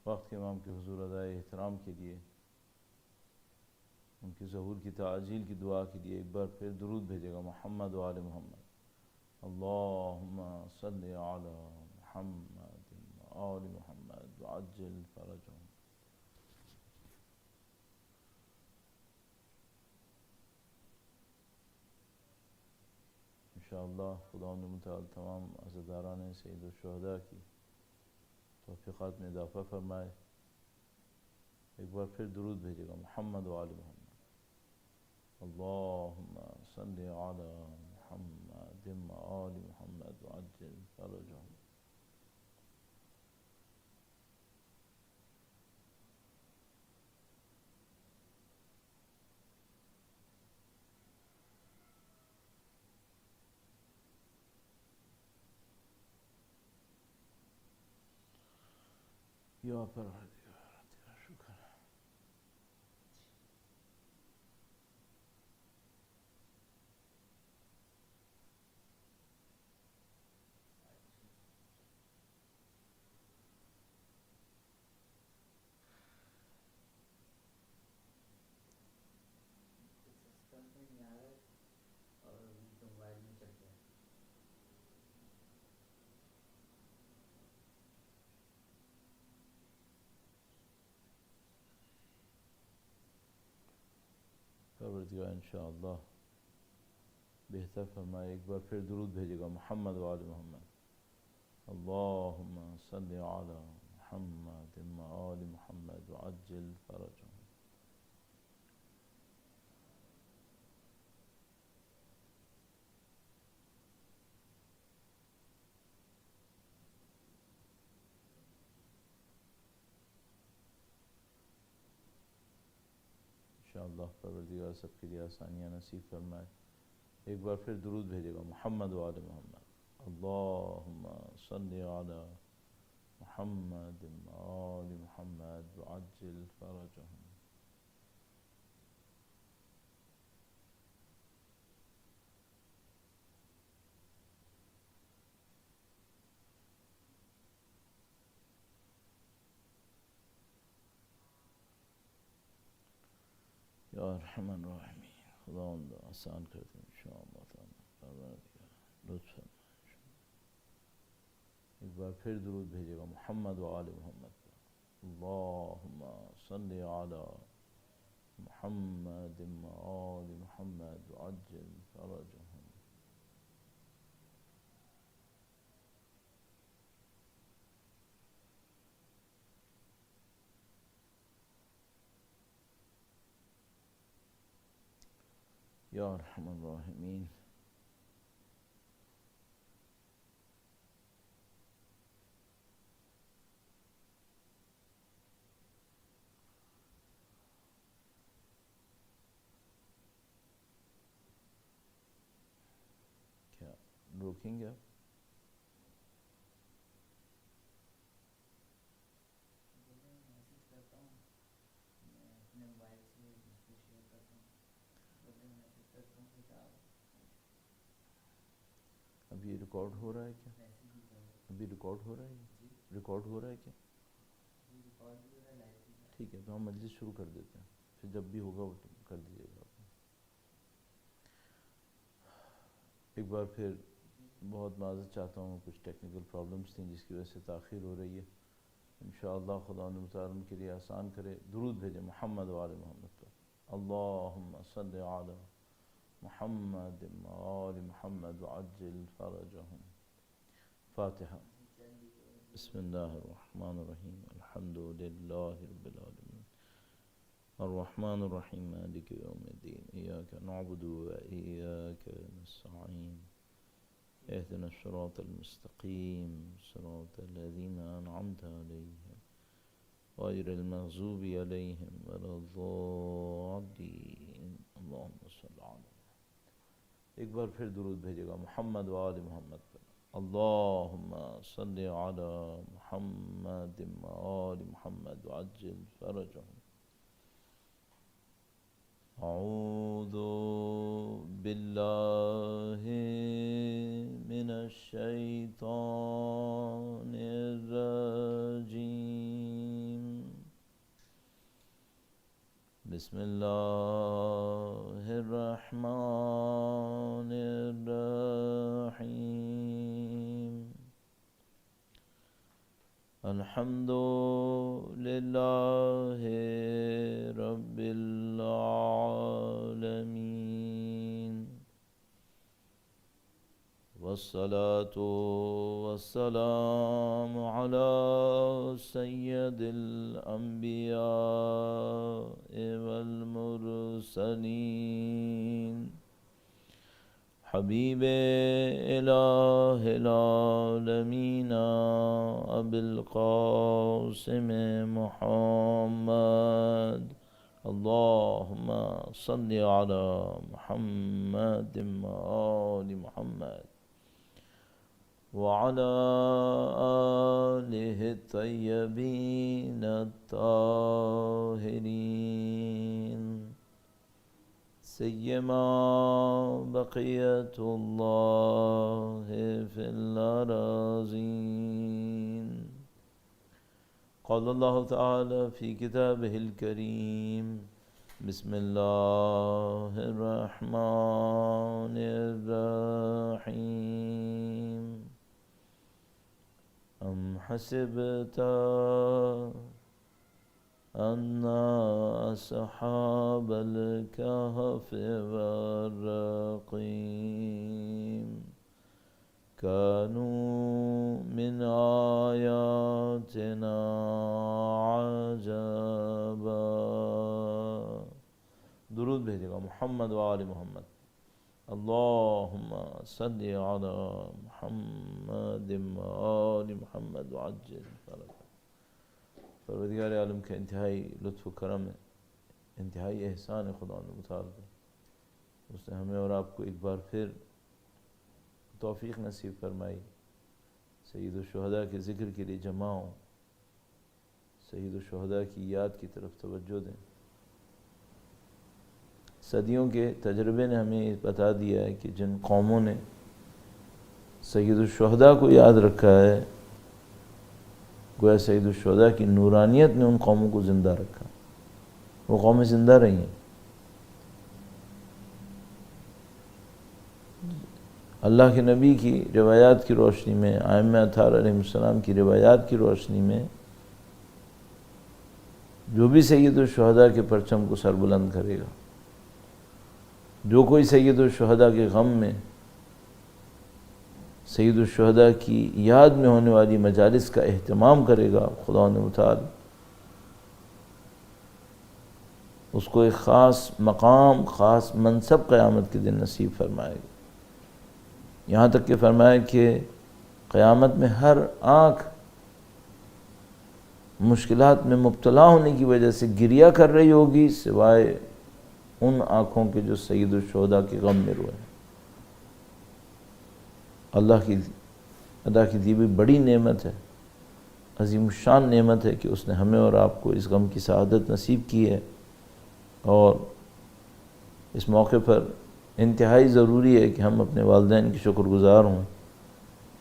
وقت کے امام کے حضور ادائے احترام کے لیے، ان کے ظہور کی تعجیل کی دعا کے لیے ایک بار پھر درود بھیجے گا محمد و آل محمد۔ اللہم صلی علی محمد و آل محمد وعجل فرجہم۔ انشاءاللہ خداوند متعال تمام عزاداران سید الشہداء کی توفیقات میں اضافہ فرمائے۔ ایک بار پھر درود بھیجے گا محمد و آل محمد۔ اللہم صلی علی محمد و آل محمد وعجل فرجہم۔ یا پروردگار تیرا شکر ہے۔ پروردگار انشاءاللہ بہتر فرمائے۔ ایک بار پھر درود بھیجے گا محمد و آل محمد۔ اللہم صلی علی محمد و آل محمد وعجل فرجہم۔ انشاءاللہ پروردگار سب کے لیے آسانیاں نصیب فرمائے۔ ایک بار پھر درود بھیجے گا محمد و آل محمد۔ اللہم صلی علی محمد و آل محمد وعجل فرجہم۔ یا ارحم الراحمین، خداوند آسان کر دیں انشاءاللہ تعالی، پروردگار لطف فرمائے۔ ایک بار پھر درود بھیجے گا محمد و آل محمد۔ اللہم صلی علی محمد و آل محمد وعجل فرجہم۔ یا ارحم الراحمین۔ کیا روکیں گے آپ؟ اب یہ ریکارڈ ہو رہا ہے کیا؟ ابھی ریکارڈ ہو رہا ہے؟ ریکارڈ ہو رہا ہے کیا؟ ٹھیک ہے، تو ہم مجلس شروع کر دیتے ہیں، پھر جب بھی ہوگا وہ کر دیجیے گا آپ۔ ایک بار پھر بہت معذرت چاہتا ہوں، کچھ ٹیکنیکل پرابلمس تھیں جس کی وجہ سے تاخیر ہو رہی ہے۔ انشاءاللہ خداوند متعال ان کے لیے آسان کرے۔ درود بھیجیں محمد و آل محمد پر۔ اللہم صلی علی محمد و آل محمد وعجل فرجہم۔ فاتحہ۔ بسم اللہ الرحمن الرحیم، الحمد للہ رب العالمین، الرحمن الرحیم، مالک یوم الدین، ایاک نعبد و ایاک نستعین، اهدنا الصراط المستقیم، صراط الذین انعمت علیہم غیر المغضوب علیہم ولا الضالین، اللہم صلی علی۔ ایک بار پھر درود بھیجے گا محمد و آل محمد پر۔ اللہم صلی علی محمد و آل محمد وعجل فرجہم۔ اعوذ باللہ من الشیطان الرجیم، بسم اللہ الرحمن الرحیم الحمد للہ رب العالمین والصلاة والسلام على سید الانبیاء والمرسلین حبیب الہ العالمین ابی القاسم محمد اللہم صل علی محمد وآل محمد وعلى آلہ الطیبین الطاہرین سیما بقیت اللہ فی الأراضین قال اللہ تعالی فی کتابہ الکریم بسم اللہ الرحمن الرحیم ام حسبت ان اصحاب الكهف والرقیم كانوا من آیاتنا عجبا. درود بھیجے گا محمد و آل محمد. اللہم صلی علی محمد و آل محمد وعجل فرجہ. پروردگار عالم کا انتہائی لطف و کرم ہے، انتہائی احسان ہے خدا متعال کا. اس نے ہمیں اور آپ کو ایک بار پھر توفیق نصیب فرمائی سید الشہداء کے ذکر کے لیے جمع ہوں، سید الشہداء کی یاد کی طرف توجہ دیں. صدیوں کے تجربے نے ہمیں بتا دیا ہے کہ جن قوموں نے سید الشہداء کو یاد رکھا ہے، گویا سید الشہداء کی نورانیت نے ان قوموں کو زندہ رکھا، وہ قومیں زندہ رہی ہیں. اللہ کے نبی کی روایات کی روشنی میں، ائمہ اطہار علیہ السلام کی روایات کی روشنی میں، جو بھی سید الشہداء کے پرچم کو سربلند کرے گا، جو کوئی سید الشہداء کے غم میں، سید الشہداء کی یاد میں ہونے والی مجالس کا اہتمام کرے گا، خدا متعال اس کو ایک خاص مقام، خاص منصب قیامت کے دن نصیب فرمائے گا. یہاں تک کہ فرمایا کہ قیامت میں ہر آنکھ مشکلات میں مبتلا ہونے کی وجہ سے گریہ کر رہی ہوگی، سوائے ان آنکھوں کے جو سید الشہداء کے غم میں روئے. اللہ کی دی ہوئی بڑی نعمت ہے، عظیم الشان نعمت ہے کہ اس نے ہمیں اور آپ کو اس غم کی سعادت نصیب کی ہے. اور اس موقع پر انتہائی ضروری ہے کہ ہم اپنے والدین کی شکر گزار ہوں،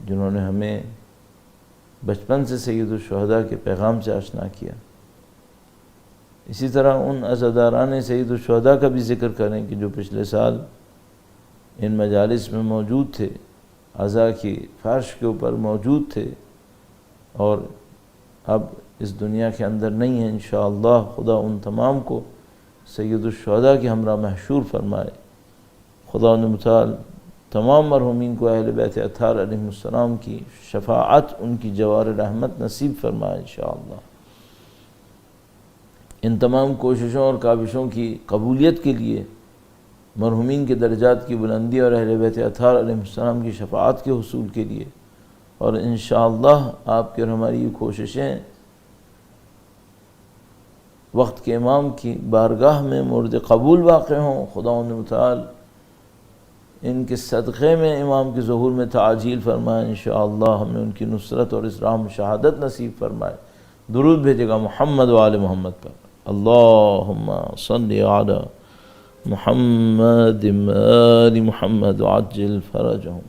جنہوں نے ہمیں بچپن سے سید الشہداء کے پیغام سے آشنا کیا. اسی طرح ان عزاداران سید الشہداء کا بھی ذکر کریں کہ جو پچھلے سال ان مجالس میں موجود تھے، عزا کی فرش کے اوپر موجود تھے اور اب اس دنیا کے اندر نہیں ہیں. انشاءاللہ خدا ان تمام کو سید الشہداء کی ہمراہ محشور فرمائے. خدا متعال تمام مرحومین کو اہل بیت اطہار علیہ السلام کی شفاعت، ان کی جوار رحمت نصیب فرمائے انشاءاللہ. ان تمام کوششوں اور کاوشوں کی قبولیت کے لیے، مرحومین کے درجات کی بلندی اور اہل بیت اطہار علیہ السلام کی شفاعت کے حصول کے لیے، اور انشاءاللہ آپ کے اور ہماری یہ کوششیں وقت کے امام کی بارگاہ میں مورد قبول واقع ہوں. خدا متعال ان کے صدقے میں امام کے ظہور میں تعجیل فرمائے انشاءاللہ، ہمیں ان کی نصرت اور اس راہ میں شہادت نصیب فرمائے. درود بھیجے گا محمد و آل محمد پر. اللہم صلی علی محمد و آل محمد وعجل فرجہم.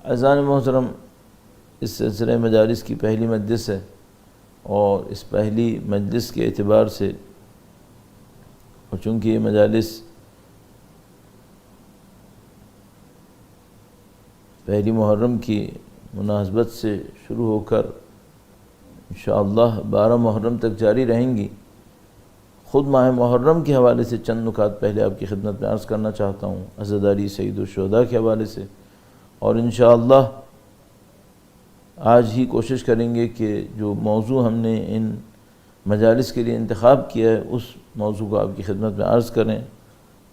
اعزائے محترم، اس سلسلہ مجالس کی پہلی مجلس ہے، اور اس پہلی مجلس کے اعتبار سے اور چونکہ یہ مجالس پہلی محرم کی مناسبت سے شروع ہو کر انشاءاللہ 12 محرم تک جاری رہیں گی، خود ماہ محرم کے حوالے سے چند نکات پہلے آپ کی خدمت میں عرض کرنا چاہتا ہوں، عزاداری سید الشہداء کے حوالے سے، اور انشاءاللہ آج ہی کوشش کریں گے کہ جو موضوع ہم نے ان مجالس کے لیے انتخاب کیا ہے اس موضوع کو آپ کی خدمت میں عرض کریں۔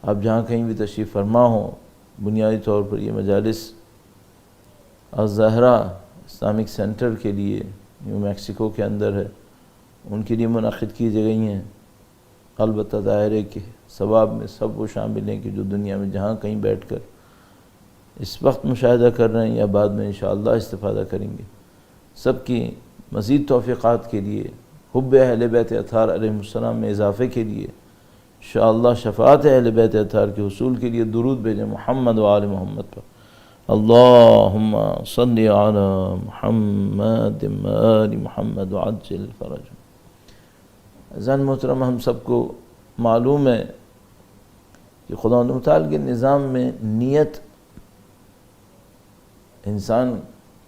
آپ جہاں کہیں بھی تشریف فرما ہوں، بنیادی طور پر یہ مجالس الزہرا اسلامک سینٹر کے لیے نیو میکسیکو کے اندر ہے، ان کے لیے منعقد کی گئی ہیں۔ البتہ ظاہر ہے کہ ثواب میں سب وہ شامل ہیں کہ جو دنیا میں جہاں کہیں بیٹھ کر اس وقت مشاہدہ کر رہے ہیں یا بعد میں انشاءاللہ استفادہ کریں گے، سب کی مزید توفیقات کے لیے، حب اہل بیت اطہار علیہ السلام میں اضافے کے لیے، انشاءاللہ شفاعت اہل بیت اطہار کے حصول کے لیے درود بھیجیں محمد و آل محمد پر۔ اللہم صلی علی محمد و آل محمد وعجل فرج۔ عزیزان محترم، ہم سب کو معلوم ہے کہ خداوند متعال کے نظام میں نیت، انسان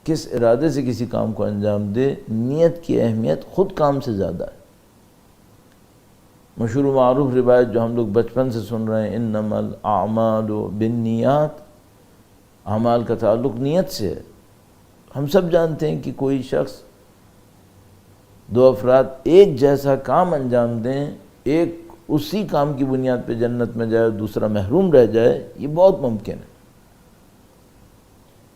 کس ارادے سے کسی کام کو انجام دے، نیت کی اہمیت خود کام سے زیادہ ہے۔ مشہور و معروف روایت جو ہم لوگ بچپن سے سن رہے ہیں، انما الاعمال بالنیات، اعمال کا تعلق نیت سے ہے۔ ہم سب جانتے ہیں کہ کوئی شخص، دو افراد ایک جیسا کام انجام دیں، ایک اسی کام کی بنیاد پہ جنت میں جائے اور دوسرا محروم رہ جائے، یہ بہت ممکن ہے۔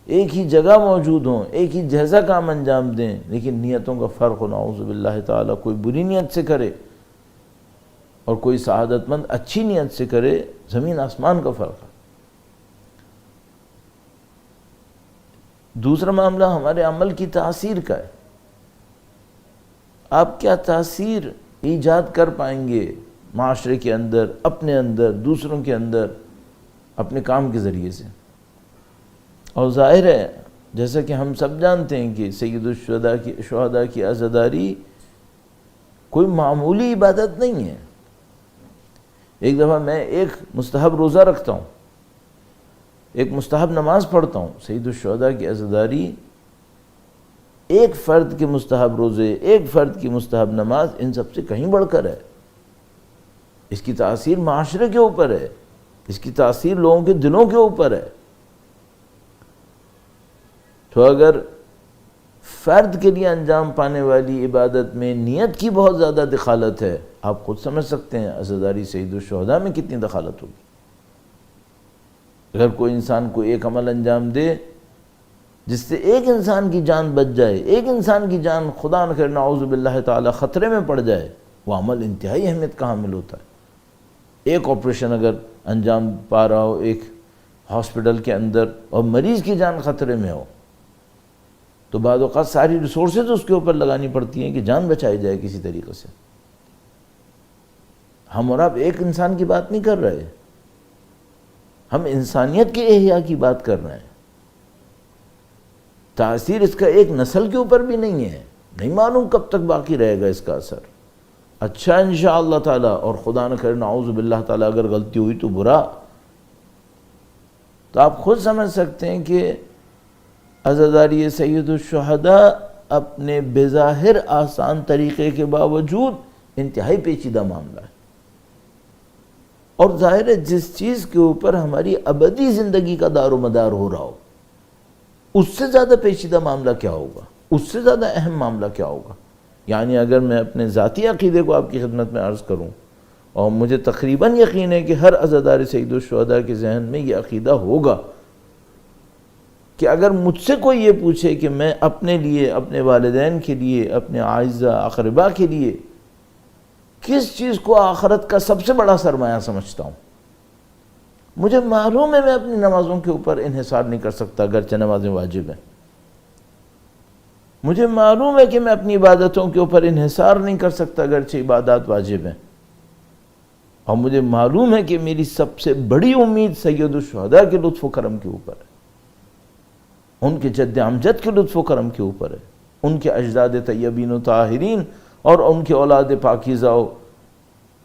ایک ہی جگہ موجود ہوں، ایک ہی جیسا کام انجام دیں، لیکن نیتوں کا فرق ہو، نعوذ باللہ تعالیٰ، کوئی بری نیت سے کرے اور کوئی سعادت مند اچھی نیت سے کرے، زمین آسمان کا فرق ہے۔ دوسرا معاملہ ہمارے عمل کی تاثیر کا ہے۔ آپ کیا تاثیر ایجاد کر پائیں گے معاشرے کے اندر، اپنے اندر، دوسروں کے اندر، اپنے کام کے ذریعے سے۔ اور ظاہر ہے جیسا کہ ہم سب جانتے ہیں کہ سید الشہداء کی عزاداری کوئی معمولی عبادت نہیں ہے۔ ایک دفعہ میں ایک مستحب روزہ رکھتا ہوں، ایک مستحب نماز پڑھتا ہوں، سید الشہداء کی عزاداری ایک فرد کے مستحب روزے، ایک فرد کی مستحب نماز، ان سب سے کہیں بڑھ کر ہے۔ اس کی تاثیر معاشرے کے اوپر ہے، اس کی تاثیر لوگوں کے دلوں کے اوپر ہے۔ تو اگر فرد کے لیے انجام پانے والی عبادت میں نیت کی بہت زیادہ دخالت ہے، آپ خود سمجھ سکتے ہیں عزاداری سید الشہداء میں کتنی دخالت ہوگی۔ اگر کوئی انسان کو ایک عمل انجام دے جس سے ایک انسان کی جان بچ جائے، ایک انسان کی جان خدا نہ کرے نعوذ باللہ تعالی خطرے میں پڑ جائے، وہ عمل انتہائی اہمیت کا حامل ہوتا ہے۔ ایک آپریشن اگر انجام پا رہا ہو ایک ہاسپٹل کے اندر اور مریض کی جان خطرے میں ہو، تو بعض اوقات ساری ریسورسز اس کے اوپر لگانی پڑتی ہیں کہ جان بچائی جائے کسی طریقے سے۔ ہم اور آپ ایک انسان کی بات نہیں کر رہے، ہم انسانیت کے احیاء کی بات کر رہے ہیں۔ تاثیر اس کا ایک نسل کے اوپر بھی نہیں ہے، نہیں معلوم کب تک باقی رہے گا اس کا اثر۔ اچھا انشاءاللہ تعالی، اور خدا نہ کرے نعوذ باللہ تعالی اگر غلطی ہوئی تو برا۔ تو آپ خود سمجھ سکتے ہیں کہ عزاداری سید الشہداء اپنے بظاہر آسان طریقے کے باوجود انتہائی پیچیدہ معاملہ ہے۔ اور ظاہر ہے جس چیز کے اوپر ہماری ابدی زندگی کا دار و مدار ہو رہا ہو، اس سے زیادہ پیچیدہ معاملہ کیا ہوگا، اس سے زیادہ اہم معاملہ کیا ہوگا۔ یعنی اگر میں اپنے ذاتی عقیدے کو آپ کی خدمت میں عرض کروں، اور مجھے تقریباً یقین ہے کہ ہر عزادار سید الشہداء کے ذہن میں یہ عقیدہ ہوگا کہ اگر مجھ سے کوئی یہ پوچھے کہ میں اپنے لیے، اپنے والدین کے لیے، اپنے اعزاء اقرباء کے لیے کس چیز کو آخرت کا سب سے بڑا سرمایہ سمجھتا ہوں، مجھے معلوم ہے میں اپنی نمازوں کے اوپر انحصار نہیں کر سکتا اگرچہ نمازیں واجب ہیں، مجھے معلوم ہے کہ میں اپنی عبادتوں کے اوپر انحصار نہیں کر سکتا اگرچہ عبادات واجب ہیں، اور مجھے معلوم ہے کہ میری سب سے بڑی امید سید الشہداء کے لطف و کرم کے اوپر ہے، ان کے جد امجد کے لطف و کرم کے اوپر ہے، ان کے اجداد طیبین و طاہرین اور ان کے اولاد پاکیزہ و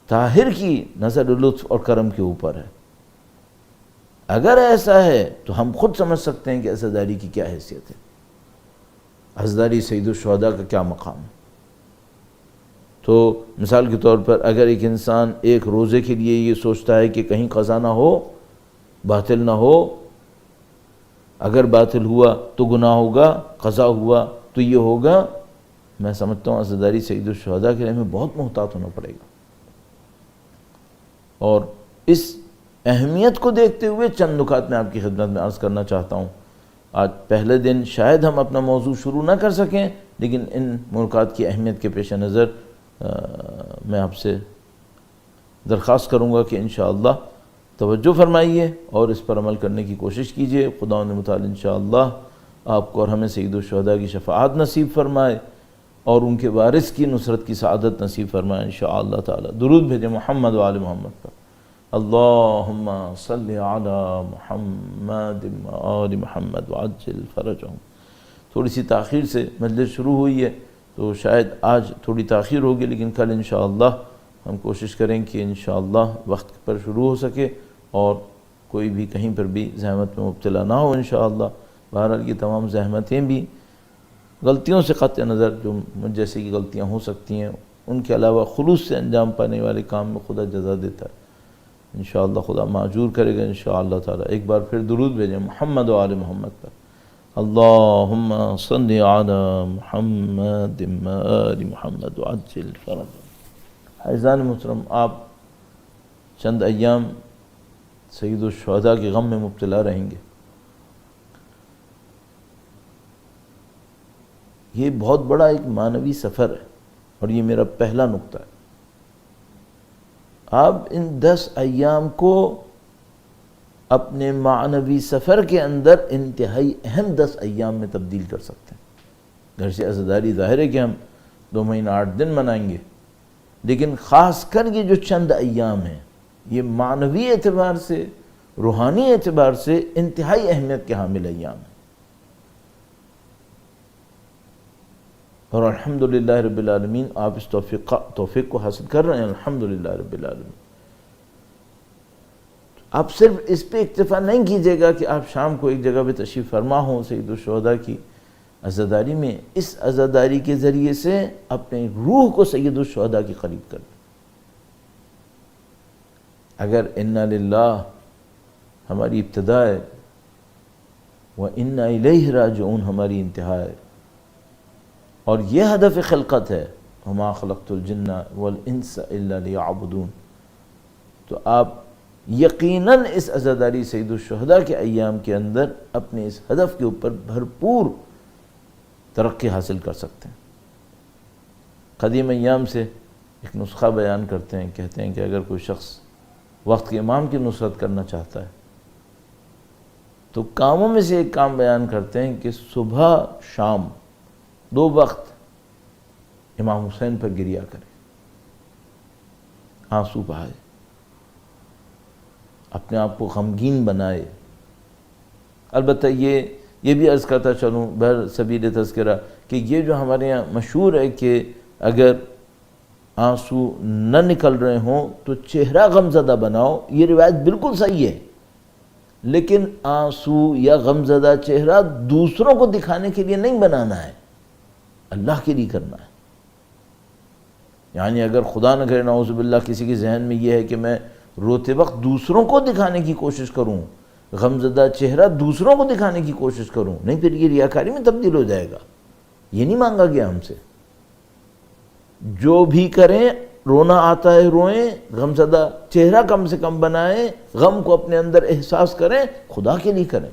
طاہر کی نظر لطف اور کرم کے اوپر ہے۔ اگر ایسا ہے تو ہم خود سمجھ سکتے ہیں کہ عزاداری کی کیا حیثیت ہے، عزاداری سید الشہداء کا کیا مقام ہے۔ تو مثال کے طور پر اگر ایک انسان ایک روزے کے لیے یہ سوچتا ہے کہ کہیں قضا نہ ہو، باطل نہ ہو، اگر باطل ہوا تو گناہ ہوگا، قضا ہوا تو یہ ہوگا، میں سمجھتا ہوں عزاداری سید الشہداء کے لیے ہمیں بہت محتاط ہونا پڑے گا۔ اور اس اہمیت کو دیکھتے ہوئے چند نکات میں آپ کی خدمت میں عرض کرنا چاہتا ہوں۔ آج پہلے دن شاید ہم اپنا موضوع شروع نہ کر سکیں، لیکن ان نکات کی اہمیت کے پیش نظر میں آپ سے درخواست کروں گا کہ انشاءاللہ توجہ فرمائیے اور اس پر عمل کرنے کی کوشش کیجیے۔ خداوند متعال انشاءاللہ آپ کو اور ہمیں سید الشہداء کی شفاعت نصیب فرمائے اور ان کے وارث کی نصرت کی سعادت نصیب فرمائے انشاءاللہ تعالی۔ درود بھیجیں محمد و آل محمد پر۔ اللہم صلی علی محمد و آل محمد وعجل فرجہم۔ تھوڑی سی تاخیر سے مجلس شروع ہوئی ہے تو شاید آج تھوڑی تاخیر ہوگی، لیکن کل انشاءاللہ ہم کوشش کریں کہ انشاءاللہ وقت پر شروع ہو سکے اور کوئی بھی کہیں پر بھی زحمت میں مبتلا نہ ہو انشاءاللہ۔ بہرحال یہ تمام زحمتیں بھی غلطیوں سے قطع نظر جو مجھ جیسے کی غلطیاں ہو سکتی ہیں، ان کے علاوہ خلوص سے انجام پانے والے کام میں خدا جزا دیتا ہے۔ انشاءاللہ خدا معجور کرے گا انشاءاللہ تعالی۔ ایک بار پھر درود بھیجیں محمد و آل محمد پر۔ اللہم صلی علی محمد و آل محمد وعجل فرجہم۔ عزیزان محترم، آپ چند ایام سید الشہداء کے غم میں مبتلا رہیں گے۔ یہ بہت بڑا ایک معنوی سفر ہے اور یہ میرا پہلا نقطہ ہے۔ آپ ان 10 ایام کو اپنے معنوی سفر کے اندر انتہائی اہم 10 ایام میں تبدیل کر سکتے ہیں۔ گھر سے عزاداری ظاہر ہے کہ ہم 2 مہینہ 8 دن منائیں گے، لیکن خاص کر یہ جو چند ایام ہیں یہ معنوی اعتبار سے، روحانی اعتبار سے انتہائی اہمیت کے حامل ایام ہیں۔ اور الحمدللہ رب العالمین آپ اس توفیق کو حاصل کر رہے ہیں، الحمدللہ رب العالمین۔ آپ صرف اس پہ اکتفا نہیں کیجیے گا کہ آپ شام کو ایک جگہ پہ تشریف فرما ہوں سید الشہداء کی عزاداری میں، اس عزاداری کے ذریعے سے اپنے روح کو سید الشہداء کے قریب کر دیں۔ اگر انا للہ ہماری ابتدا ہے وَإِنَّا إِلَيْهِ رَاجِعُونَ ہماری انتہا ہے، اور یہ ہدف خلقت ہے وَمَا خَلَقْتُ الْجِنَّ وَالْإِنسَ إِلَّا لِيَعْبُدُونَ۔ تو آپ یقیناً اس عزاداری سید الشہداء کے ایام کے اندر اپنے اس ہدف کے اوپر بھرپور ترقی حاصل کر سکتے ہیں۔ قدیم ایام سے ایک نسخہ بیان کرتے ہیں، کہتے ہیں کہ اگر کوئی شخص وقت کے امام کی نصرت کرنا چاہتا ہے تو کاموں میں سے ایک کام بیان کرتے ہیں کہ صبح شام 2 وقت امام حسین پر گریہ کرے، آنسو بہائے، اپنے آپ کو غمگین بنائے۔ البتہ یہ بھی عرض کرتا چلوں بہر سبیل تذکرہ کہ یہ جو ہمارے یہاں مشہور ہے کہ اگر آنسو نہ نکل رہے ہوں تو چہرہ غمزدہ بناؤ، یہ روایت بالکل صحیح ہے، لیکن آنسو یا غمزدہ چہرہ دوسروں کو دکھانے کے لیے نہیں بنانا ہے، اللہ کے لیے کرنا ہے۔ یعنی اگر خدا نہ کرے نعوذ باللہ کسی کے ذہن میں یہ ہے کہ میں روتے وقت دوسروں کو دکھانے کی کوشش کروں، غمزدہ چہرہ دوسروں کو دکھانے کی کوشش کروں، نہیں، پھر یہ ریاکاری میں تبدیل ہو جائے گا۔ یہ نہیں مانگا گیا ہم سے۔ جو بھی کریں، رونا آتا ہے روئیں، غمزدہ چہرہ کم سے کم بنائیں، غم کو اپنے اندر احساس کریں، خدا کے لیے کریں،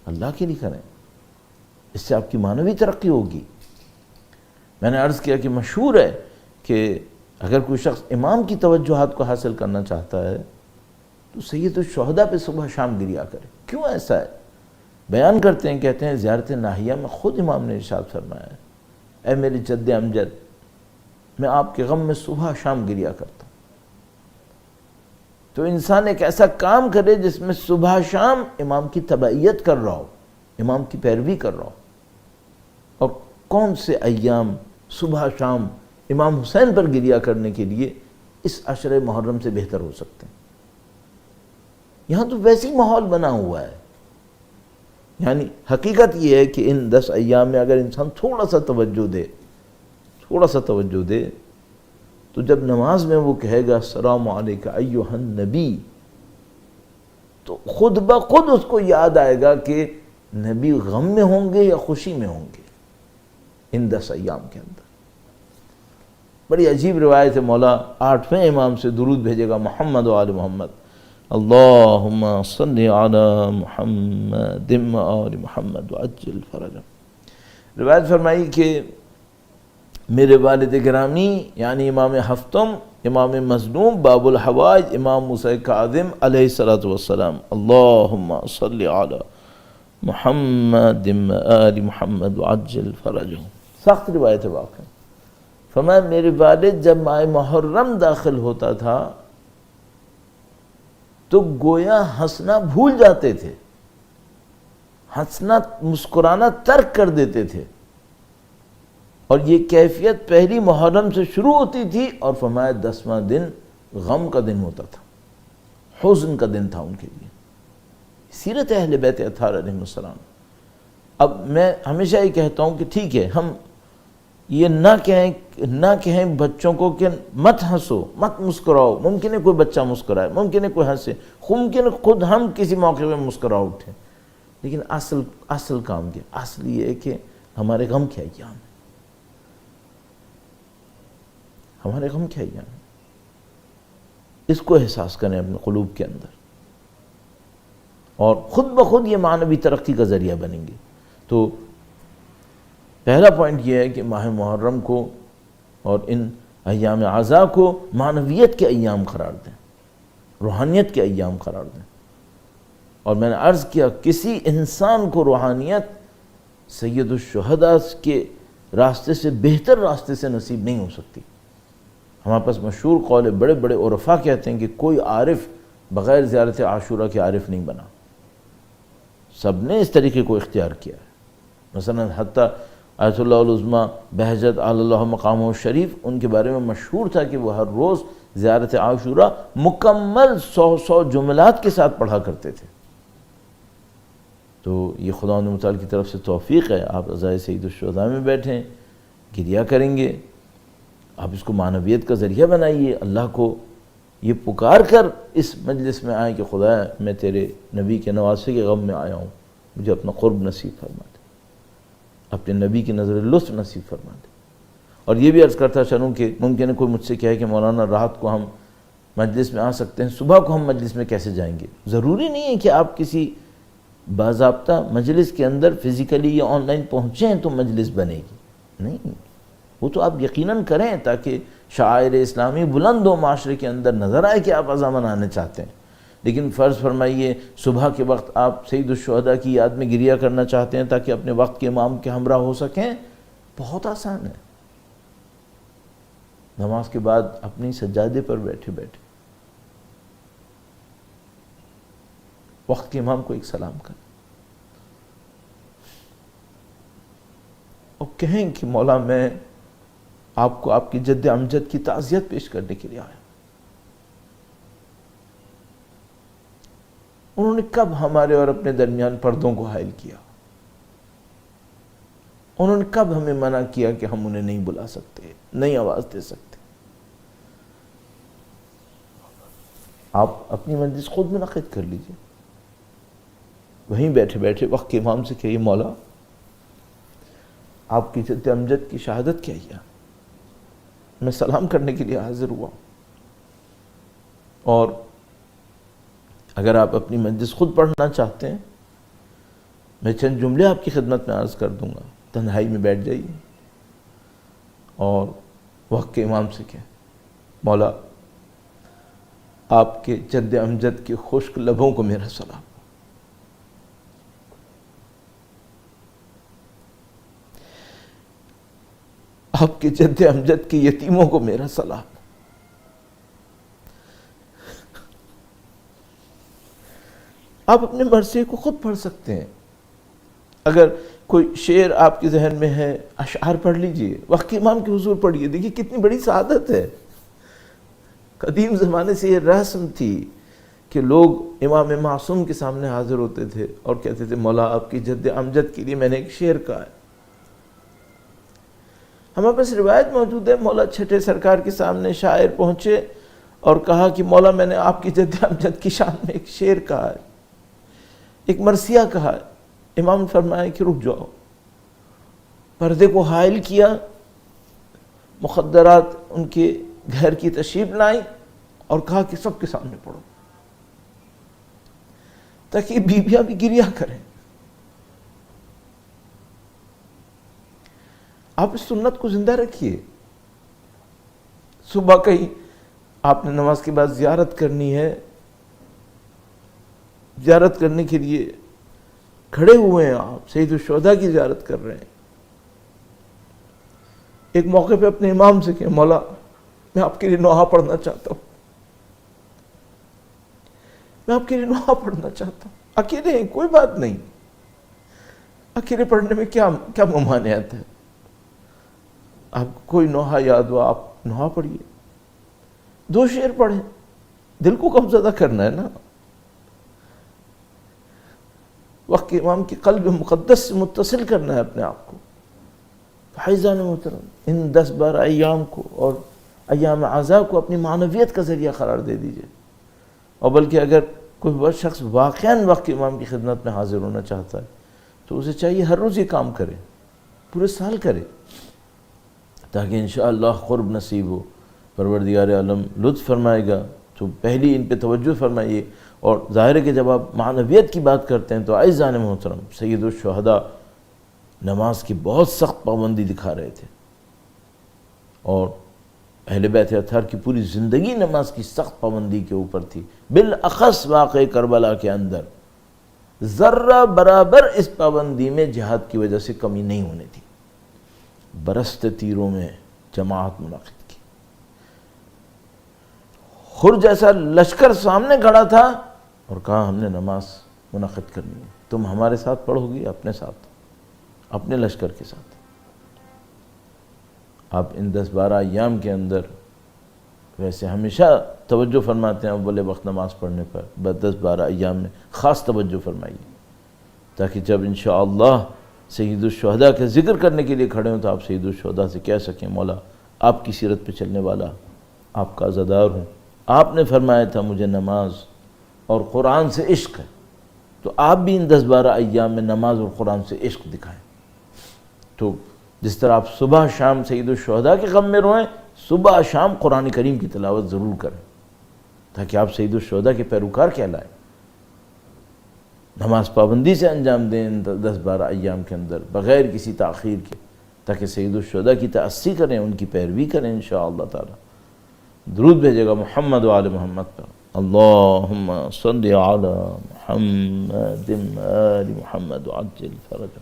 اللہ کے لیے کریں، اس سے آپ کی معنوی ترقی ہوگی۔ میں نے عرض کیا کہ مشہور ہے کہ اگر کوئی شخص امام کی توجہات کو حاصل کرنا چاہتا ہے تو سید الشہداء پہ صبح شام گریہ کرے۔ کیوں ایسا ہے؟ بیان کرتے ہیں، کہتے ہیں زیارت ناہیہ میں خود امام نے ارشاد فرمایا ہے، اے میرے جد امجد، میں آپ کے غم میں صبح شام گریہ کرتا ہوں۔ تو انسان ایک ایسا کام کرے جس میں صبح شام امام کی تبعیت کر رہا ہو، امام کی پیروی کر رہا ہو۔ اور کون سے ایام صبح شام امام حسین پر گریہ کرنے کے لیے اس عشر محرم سے بہتر ہو سکتے ہیں؟ یہاں تو ویسی ماحول بنا ہوا ہے. یعنی حقیقت یہ ہے کہ ان 10 ایام میں اگر انسان تھوڑا سا توجہ دے تو جب نماز میں وہ کہے گا السلام علیکم ایھا النبی، تو خود بخود اس کو یاد آئے گا کہ نبی غم میں ہوں گے یا خوشی میں ہوں گے ان 10 ایام کے اندر. بڑی عجیب روایت ہے، مولا 8ویں امام سے درود بھیجے گا محمد و آل محمد، اللہم صلی علی محمد و آل محمد وعجل فرجہم. روایت فرمائی کہ میرے والد گرامی یعنی امام ہفتم، امام مظلوم، باب الحوائج، امام موسیٰ کاظم علیہ السلام، اللہم صلی علی محمد و آل محمد وعجل فرجہم. سخت روایت ہے واقعی. فرمایا میرے والد جب ماہ محرم داخل ہوتا تھا تو گویا ہنسنا بھول جاتے تھے، ہنسنا مسکرانا ترک کر دیتے تھے، اور یہ کیفیت پہلی محرم سے شروع ہوتی تھی، اور فرمایا 10واں دن غم کا دن ہوتا تھا، حزن کا دن تھا ان کے لیے. سیرت اہل بیت اطہار علیہ السلام. اب میں ہمیشہ یہ کہتا ہوں کہ ٹھیک ہے، ہم یہ نہ کہیں بچوں کو کہ مت ہنسو، مت مسکراؤ. ممکن ہے کوئی بچہ مسکرائے، ممکن ہے کوئی ہنسے، ممکن ہے خود ہم کسی موقع میں مسکرا اٹھیں، لیکن اصل کام کیا؟ اصل یہ ہے کہ ہمارے غم کیا ایام ہے، ہمارے غم کیا ایام ہے، اس کو احساس کریں اپنے قلوب کے اندر، اور خود بخود یہ معنوی ترقی کا ذریعہ بنیں گے. تو پہلا پوائنٹ یہ ہے کہ ماہ محرم کو اور ان ایام اعضاء کو معنویت کے ایام قرار دیں، روحانیت کے ایام قرار دیں. اور میں نے عرض کیا کسی انسان کو روحانیت سید الشہداء کے راستے سے بہتر راستے سے نصیب نہیں ہو سکتی. ہمارے پاس مشہور قول ہے، بڑے بڑے عرفاء کہتے ہیں کہ کوئی عارف بغیر زیارت عاشوراء کے عارف نہیں بنا. سب نے اس طریقے کو اختیار کیا ہے. مثلا حتیٰ آیت اللہ العظمیٰ بہجت علی اللہ مقامہ شریف، ان کے بارے میں مشہور تھا کہ وہ ہر روز زیارت عاشوراء مکمل 100 جملات کے ساتھ پڑھا کرتے تھے. تو یہ خدا متعال کی طرف سے توفیق ہے. آپ عزائے سید الشہداء میں بیٹھیں، گریہ کریں گے، آپ اس کو معنویت کا ذریعہ بنائیے. اللہ کو یہ پکار کر اس مجلس میں آئیں کہ خدا میں تیرے نبی کے نواسے کے غم میں آیا ہوں، مجھے اپنا قرب نصیب فرما دے، اپنے نبی کی نظر لطف نصیب فرما دے. اور یہ بھی عرض کرتا چلوں کہ ممکن ہے کوئی مجھ سے کہے کہ مولانا رات کو ہم مجلس میں آ سکتے ہیں، صبح کو ہم مجلس میں کیسے جائیں گے؟ ضروری نہیں ہے کہ آپ کسی باضابطہ مجلس کے اندر فزیکلی یا آن لائن پہنچیں تو مجلس بنے گی، نہیں، وہ تو آپ یقیناً کریں تاکہ شعائر اسلامی بلند و معاشرے کے اندر نظر آئے کہ آپ عزا منانے چاہتے ہیں. لیکن فرض فرمائیے صبح کے وقت آپ سید الشہداء کی یاد میں گریہ کرنا چاہتے ہیں تاکہ اپنے وقت کے امام کے ہمراہ ہو سکیں، بہت آسان ہے. نماز کے بعد اپنی سجادے پر بیٹھے بیٹھے وقت کے امام کو ایک سلام کریں اور کہیں کہ مولا میں آپ کو آپ کی جد امجد کی تعزیت پیش کرنے کے لیے آیا. انہوں نے کب ہمارے اور اپنے درمیان پردوں کو حائل کیا؟ انہوں نے کب ہمیں منع کیا کہ ہم انہیں نہیں بلا سکتے، نہیں آواز دے سکتے؟ آپ اپنی مجلس خود منعقد کر لیجئے، وہیں بیٹھے بیٹھے وقت کے امام سے کہیے مولا آپ کی جد امجد کی شہادت کیا ہے، میں سلام کرنے کے لیے حاضر ہوا. اور اگر آپ اپنی مجلس خود پڑھنا چاہتے ہیں، میں چند جملے آپ کی خدمت میں عرض کر دوں گا، تنہائی میں بیٹھ جائیے اور وقت کے امام سے کہیں مولا آپ کے جد امجد کے خشک لبوں کو میرا سلام، آپ کے جد امجد کے یتیموں کو میرا سلام. آپ اپنے مرثیے کو خود پڑھ سکتے ہیں. اگر کوئی شعر آپ کے ذہن میں ہے، اشعار پڑھ لیجئے، وقت کے امام کے حضور پڑھیے، دیکھیے کتنی بڑی سعادت ہے. قدیم زمانے سے یہ رسم تھی کہ لوگ امام معصوم کے سامنے حاضر ہوتے تھے اور کہتے تھے مولا آپ کی جد امجد کے لیے میں نے ایک شعر کہا ہے. ہمارے پاس روایت موجود ہے مولا چھٹے سرکار کے سامنے شاعر پہنچے اور کہا کہ مولا میں نے آپ کی جد امجد کی شان میں ایک شعر کہا ہے، ایک مرثیہ کہا ہے. امام نے فرمایا کہ رک جاؤ، پردے کو حائل کیا، مخدرات ان کے گھر کی تشریف لائیں اور کہا کہ سب کے سامنے پڑھو تاکہ بیویاں بھی گریہ کریں. آپ اس سنت کو زندہ رکھیے. صبح کہیں آپ نے نماز کے بعد زیارت کرنی ہے، زیارت کرنے کے لیے کھڑے ہوئے ہیں، آپ سید الشہداء کی زیارت کر رہے ہیں. ایک موقع پہ اپنے امام سے کہیں مولا میں آپ کے لیے نوحہ پڑھنا چاہتا ہوں، میں آپ کے لیے نوحہ پڑھنا چاہتا ہوں. اکیلے ہیں، کوئی بات نہیں، اکیلے پڑھنے میں کیا ممانعت ہے. آپ کو کوئی نوحہ یاد ہوا آپ نوحہ پڑھیے، 2 شعر پڑھیں، دل کو کم زدہ کرنا ہے نا. وقت کے امام کی قلب مقدس سے متصل کرنا ہے اپنے آپ کو. فیضان محترم ان 10-12 ایام کو اور ایام اعضاء کو اپنی معنویت کا ذریعہ قرار دے دیجئے. اور بلکہ اگر کوئی شخص واقعاً وقت کے امام کی خدمت میں حاضر ہونا چاہتا ہے تو اسے چاہیے ہر روز یہ کام کرے، پورے سال کرے، تاکہ انشاءاللہ قرب نصیب ہو. پروردگار عالم لطف فرمائے گا. تو پہلی ان پہ توجہ فرمائیے. اور ظاہر ہے کہ جب آپ معنویت کی بات کرتے ہیں تو اعزان محترم سید الشہداء نماز کی بہت سخت پابندی دکھا رہے تھے، اور اہل بیت اطہار کی پوری زندگی نماز کی سخت پابندی کے اوپر تھی. بالاخص واقع کربلا کے اندر ذرہ برابر اس پابندی میں جہاد کی وجہ سے کمی نہیں ہونے تھی. برستے تیروں میں جماعت منعقد کی. خر جیسا لشکر سامنے کھڑا تھا اور کہا ہم نے نماز منعقد کرنی ہے، تم ہمارے ساتھ پڑھو گی، اپنے ساتھ، اپنے لشکر کے ساتھ. آپ ان 10-12 ایام کے اندر ویسے ہمیشہ توجہ فرماتے ہیں اول وقت نماز پڑھنے پر، 10-12 ایام میں خاص توجہ فرمائیے، تاکہ جب انشاءاللہ سید الشہداء کے ذکر کرنے کے لیے کھڑے ہوں تو آپ سید الشہداء سے کہہ سکیں مولا آپ کی سیرت پہ چلنے والا آپ کا عزادار ہوں، آپ نے فرمایا تھا مجھے نماز اور قرآن سے عشق ہے، تو آپ بھی ان 10-12 ایام میں نماز اور قرآن سے عشق دکھائیں. تو جس طرح آپ صبح شام سید الشہداء کے غم میں روئیں، صبح شام قرآن کریم کی تلاوت ضرور کریں تاکہ آپ سید الشہداء کے پیروکار کہلائیں. نماز پابندی سے انجام دیں 10-12 ایام کے اندر بغیر کسی تاخیر کے، تاکہ سید الشہداء کی تأسی کریں، ان کی پیروی کریں انشاءاللہ تعالی. درود بھیجے گا محمد و آل محمد پر. اللہم صلی علی محمد آل محمد وعجل فرجہ.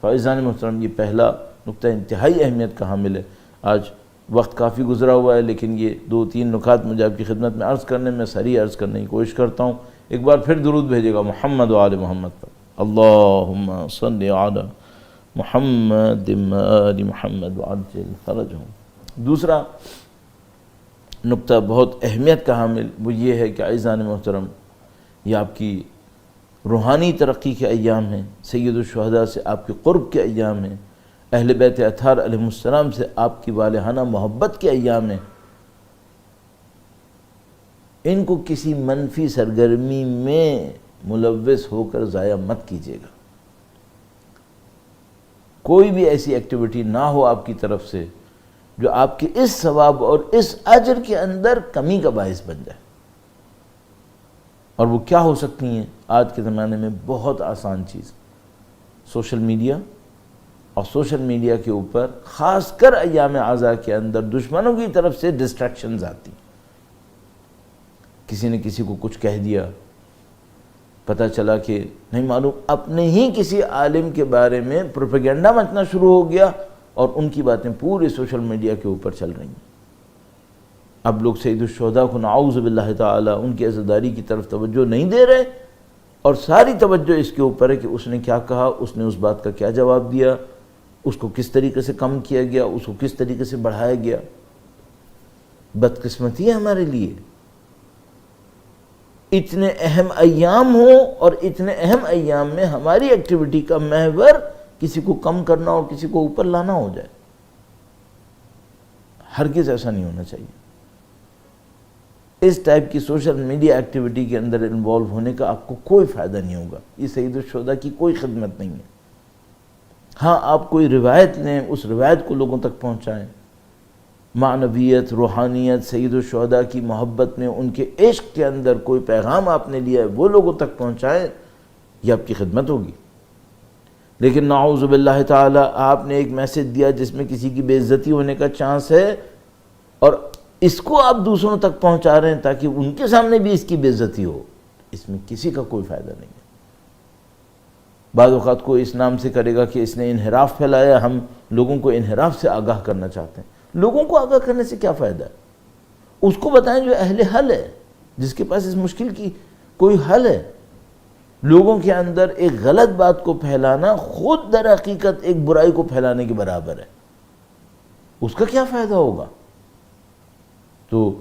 فائزان محترم، یہ پہلا نقطہ انتہائی اہمیت کا حامل ہے. آج وقت کافی گزرا ہوا ہے، لیکن یہ 2-3 نکات مجھے آپ کی خدمت میں عرض کرنے میں سریع عرض کرنے کی کوشش کرتا ہوں. ایک بار پھر درود بھیجے گا محمد و آل محمد پر. اللہم صلی علی محمد آل محمد وعجل فرجہ. دوسرا نقطہ بہت اہمیت کا حامل وہ یہ ہے کہ اعزان محترم یہ آپ کی روحانی ترقی کے ایام ہیں، سید الشہداء سے آپ کے قرب کے ایام ہیں، اہل بیت اطہار علیہ السلام سے آپ کی والہانہ محبت کے ایام ہیں. ان کو کسی منفی سرگرمی میں ملوث ہو کر ضائع مت کیجیے گا. کوئی بھی ایسی ایکٹیویٹی نہ ہو آپ کی طرف سے جو آپ کے اس ثواب اور اس اجر کے اندر کمی کا باعث بن جائے. اور وہ کیا ہو سکتی ہیں؟ آج کے زمانے میں بہت آسان چیز، سوشل میڈیا، اور سوشل میڈیا کے اوپر خاص کر ایام اعضاء کے اندر دشمنوں کی طرف سے ڈسٹریکشنز آتی. کسی نے کسی کو کچھ کہہ دیا، پتہ چلا کہ نہیں معلوم اپنے ہی کسی عالم کے بارے میں پروپیگنڈا مچنا شروع ہو گیا اور ان کی باتیں پورے سوشل میڈیا کے اوپر چل رہی ہیں. اب لوگ سید الشہداء کو نعوذ باللہ تعالی ان کی عزاداری کی طرف توجہ نہیں دے رہے، اور ساری توجہ اس کے اوپر ہے کہ اس نے کیا کہا، اس نے اس بات کا کیا جواب دیا، اس کو کس طریقے سے کم کیا گیا، اس کو کس طریقے سے بڑھایا گیا. بدقسمتی ہے ہمارے لیے. اتنے اہم ایام ہوں اور اتنے اہم ایام میں ہماری ایکٹیویٹی کا محور کسی کو کم کرنا اور کسی کو اوپر لانا ہو جائے. ہرگز ایسا نہیں ہونا چاہیے. اس ٹائپ کی سوشل میڈیا ایکٹیویٹی کے اندر انوالو ہونے کا آپ کو کوئی فائدہ نہیں ہوگا. یہ سید الشہداء کی کوئی خدمت نہیں ہے. ہاں آپ کوئی روایت لیں، اس روایت کو لوگوں تک پہنچائیں. معنویت، روحانیت، سید الشہداء کی محبت میں، ان کے عشق کے اندر کوئی پیغام آپ نے لیا ہے وہ لوگوں تک پہنچائیں، یہ آپ کی خدمت ہوگی. لیکن نعوذ باللہ تعالی آپ نے ایک میسج دیا جس میں کسی کی بے عزتی ہونے کا چانس ہے، اور اس کو آپ دوسروں تک پہنچا رہے ہیں تاکہ ان کے سامنے بھی اس کی بے عزتی ہو. اس میں کسی کا کوئی فائدہ نہیں ہے. بعض اوقات کوئی اس نام سے کرے گا کہ اس نے انحراف پھیلایا، ہم لوگوں کو انحراف سے آگاہ کرنا چاہتے ہیں. لوگوں کو آگاہ کرنے سے کیا فائدہ ہے؟ اس کو بتائیں جو اہل حل ہے، جس کے پاس اس مشکل کی کوئی حل ہے. لوگوں کے اندر ایک غلط بات کو پھیلانا خود در حقیقت ایک برائی کو پھیلانے کے برابر ہے. اس کا کیا فائدہ ہوگا؟ تو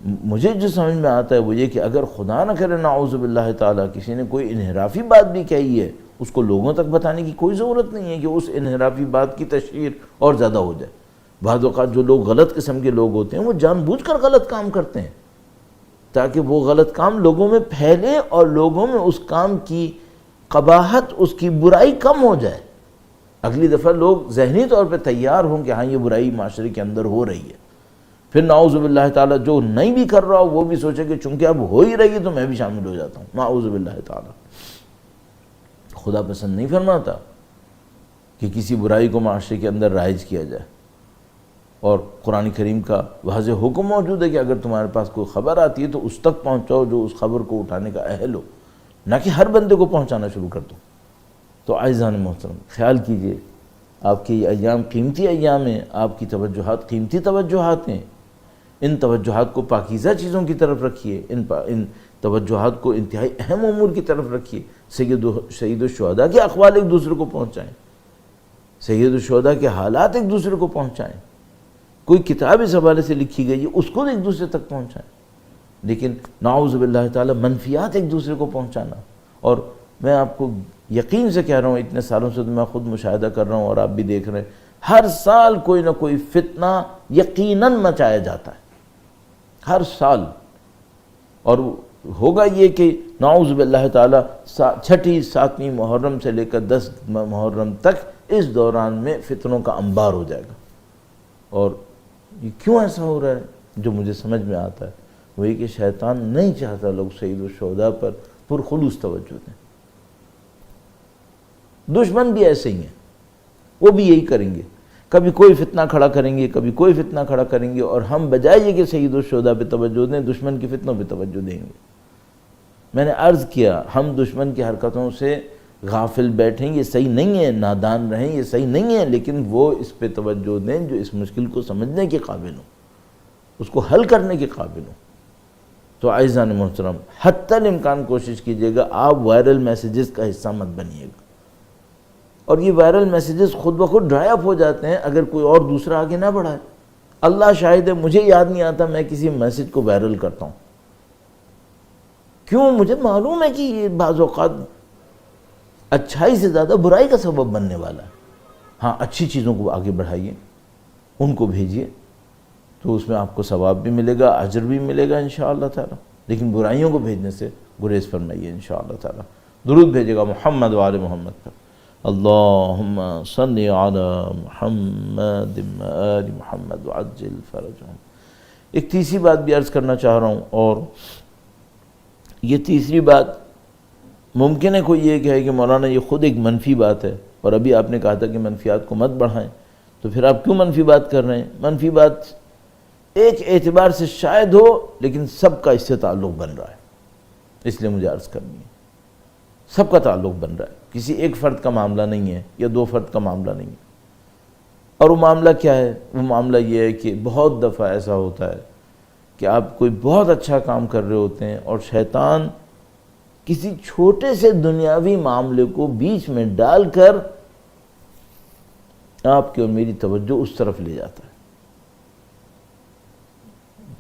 مجھے جو سمجھ میں آتا ہے وہ یہ کہ اگر خدا نہ کرے نعوذ باللہ تعالیٰ کسی نے کوئی انحرافی بات بھی کہی ہے، اس کو لوگوں تک بتانے کی کوئی ضرورت نہیں ہے کہ اس انحرافی بات کی تشہیر اور زیادہ ہو جائے. بعض اوقات جو لوگ غلط قسم کے لوگ ہوتے ہیں وہ جان بوجھ کر غلط کام کرتے ہیں تاکہ وہ غلط کام لوگوں میں پھیلے اور لوگوں میں اس کام کی قباحت، اس کی برائی کم ہو جائے. اگلی دفعہ لوگ ذہنی طور پہ تیار ہوں کہ ہاں یہ برائی معاشرے کے اندر ہو رہی ہے. پھر نعوذ باللہ تعالیٰ جو نہیں بھی کر رہا ہو وہ بھی سوچے کہ چونکہ اب ہو ہی رہی ہے تو میں بھی شامل ہو جاتا ہوں. نعوذ باللہ تعالیٰ. خدا پسند نہیں فرماتا کہ کسی برائی کو معاشرے کے اندر رائج کیا جائے. اور قرآن کریم کا واضح حکم موجود ہے کہ اگر تمہارے پاس کوئی خبر آتی ہے تو اس تک پہنچاؤ جو اس خبر کو اٹھانے کا اہل ہو، نہ کہ ہر بندے کو پہنچانا شروع کر دو. تو عزیزان محترم خیال کیجئے، آپ کے یہ ایام قیمتی ایام ہیں، آپ کی توجہات قیمتی توجہات ہیں. ان توجہات کو پاکیزہ چیزوں کی طرف رکھیے، ان توجہات کو انتہائی اہم امور کی طرف رکھیے. سید الشہداء کے اقوال ایک دوسرے کو پہنچائیں، سید الشہداء کے حالات ایک دوسرے کو پہنچائیں. کوئی کتاب اس حوالے سے لکھی گئی ہے اس کو ایک دوسرے تک پہنچائیں. لیکن نعوذ باللہ تعالی منفیات ایک دوسرے کو پہنچانا. اور میں آپ کو یقین سے کہہ رہا ہوں، اتنے سالوں سے تو میں خود مشاہدہ کر رہا ہوں اور آپ بھی دیکھ رہے ہیں، ہر سال کوئی نہ کوئی فتنہ یقیناً مچایا جاتا ہے، ہر سال. اور ہوگا یہ کہ نعوذ باللہ تعالی 6 7 محرم سے لے کر 10 محرم تک اس دوران میں فتنوں کا انبار ہو جائے گا. اور یہ کیوں ایسا ہو رہا ہے؟ جو مجھے سمجھ میں آتا ہے وہ یہ کہ شیطان نہیں چاہتا لوگ سید الشہداء پر پرخلوص توجہ دیں. دشمن بھی ایسے ہی ہیں، وہ بھی یہی کریں گے. کبھی کوئی فتنہ کھڑا کریں گے، کبھی کوئی فتنہ کھڑا کریں گے، اور ہم بجائے یہ کہ سید الشہداء پہ توجہ دیں دشمن کی فتنوں پہ توجہ دیں گے. میں نے عرض کیا ہم دشمن کی حرکتوں سے غافل بیٹھیں یہ صحیح نہیں ہے، نادان رہیں یہ صحیح نہیں ہے، لیکن وہ اس پہ توجہ دیں جو اس مشکل کو سمجھنے کے قابل ہوں، اس کو حل کرنے کے قابل ہوں. تو عزیزان محترم حتی الامکان کوشش کیجئے گا آپ وائرل میسیجز کا حصہ مت بنیے گا. اور یہ وائرل میسیجز خود بخود ڈرائی اپ ہو جاتے ہیں اگر کوئی اور دوسرا آگے نہ بڑھائے. اللہ شاہد ہے مجھے یاد نہیں آتا میں کسی میسیج کو وائرل کرتا ہوں. کیوں؟ مجھے معلوم ہے کہ یہ بعض اوقات اچھائی سے زیادہ برائی کا سبب بننے والا ہے. ہاں اچھی چیزوں کو آگے بڑھائیے، ان کو بھیجیے، تو اس میں آپ کو ثواب بھی ملے گا، اجر بھی ملے گا انشاءاللہ تعالی. لیکن برائیوں کو بھیجنے سے گریز فرمائیے انشاءاللہ تعالی. درود بھیجے گا محمد و آل محمد پر. اللہم صلی علی محمد و آل محمد وعجل فرجہم. ایک تیسری بات بھی عرض کرنا چاہ رہا ہوں، اور یہ تیسری بات ممکن ہے کوئی یہ کہے کہ مولانا یہ خود ایک منفی بات ہے، اور ابھی آپ نے کہا تھا کہ منفیات کو مت بڑھائیں، تو پھر آپ کیوں منفی بات کر رہے ہیں؟ منفی بات ایک اعتبار سے شاید ہو، لیکن سب کا اس سے تعلق بن رہا ہے، اس لیے مجھے عرض کرنی ہے. سب کا تعلق بن رہا ہے، کسی ایک فرد کا معاملہ نہیں ہے یا 2 فرد کا معاملہ نہیں ہے. اور وہ معاملہ کیا ہے؟ وہ معاملہ یہ ہے کہ بہت دفعہ ایسا ہوتا ہے کہ آپ کوئی بہت اچھا کام کر رہے ہوتے ہیں اور شیطان کسی چھوٹے سے دنیاوی معاملے کو بیچ میں ڈال کر آپ کی اور میری توجہ اس طرف لے جاتا ہے.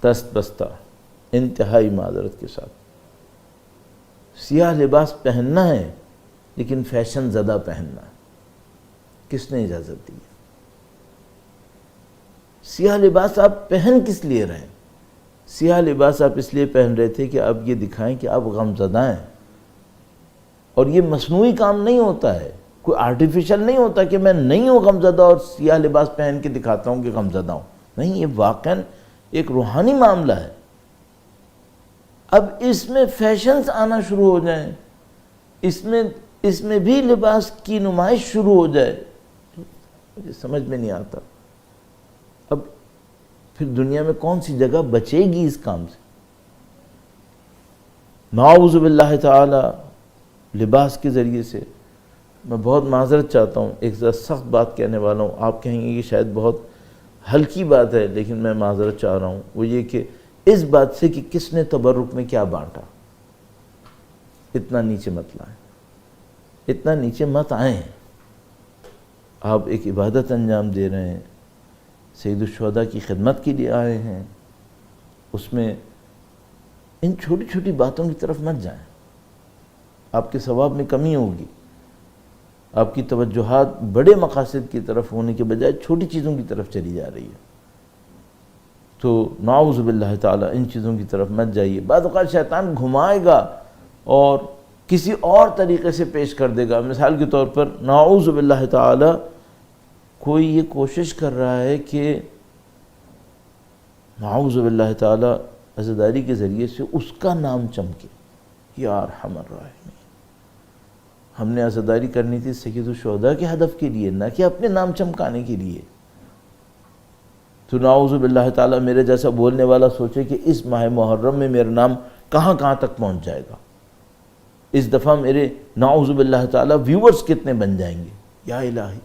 دست بستہ انتہائی معذرت کے ساتھ سیاہ لباس پہننا ہے، لیکن فیشن زدہ پہننا ہے، کس نے اجازت دی ہے؟ سیاہ لباس آپ پہن کس لیے رہے ہیں؟ سیاہ لباس آپ اس لیے پہن رہے تھے کہ آپ یہ دکھائیں کہ آپ غم زدہ ہیں، اور یہ مصنوعی کام نہیں ہوتا ہے، کوئی آرٹیفیشل نہیں ہوتا کہ میں نہیں ہوں غم زدہ اور سیاہ لباس پہن کے دکھاتا ہوں کہ غم زدہ ہوں، نہیں، یہ واقعاً ایک روحانی معاملہ ہے۔ اب اس میں فیشنز آنا شروع ہو جائیں، اس میں بھی لباس کی نمائش شروع ہو جائے، مجھے سمجھ میں نہیں آتا۔ اب پھر دنیا میں کون سی جگہ بچے گی اس کام سے؟ نعوذ باللہ تعالی لباس کے ذریعے سے۔ میں بہت معذرت چاہتا ہوں، ایک ذرا سخت بات کہنے والا ہوں، آپ کہیں گے کہ شاید بہت ہلکی بات ہے، لیکن میں معذرت چاہ رہا ہوں، وہ یہ کہ اس بات سے کہ کس نے تبرک میں کیا بانٹا، اتنا نیچے مت لائیں، اتنا نیچے مت آئیں۔ آپ ایک عبادت انجام دے رہے ہیں، سید الشہداء کی خدمت کے لیے آئے ہیں، اس میں ان چھوٹی چھوٹی باتوں کی طرف مت جائیں، آپ کے ثواب میں کمی ہوگی۔ آپ کی توجہات بڑے مقاصد کی طرف ہونے کے بجائے چھوٹی چیزوں کی طرف چلی جا رہی ہے، تو نعوذ باللہ تعالی ان چیزوں کی طرف مت جائیے۔ بعض اوقات شیطان گھمائے گا اور کسی اور طریقے سے پیش کر دے گا۔ مثال کے طور پر نعوذ باللہ تعالی کوئی یہ کوشش کر رہا ہے کہ نعوذ باللہ تعالی عزاداری کے ذریعے سے اس کا نام چمکے، یا ارحم الراحمین۔ ہم نے عزاداری کرنی تھی سید الشہداء کے ہدف کے لیے، نہ کہ اپنے نام چمکانے کے لیے۔ تو نعوذ باللہ تعالی میرے جیسا بولنے والا سوچے کہ اس ماہ محرم میں میرا نام کہاں کہاں تک پہنچ جائے گا، اس دفعہ میرے نعوذ باللہ تعالی ویورز کتنے بن جائیں گے۔ یا الہی،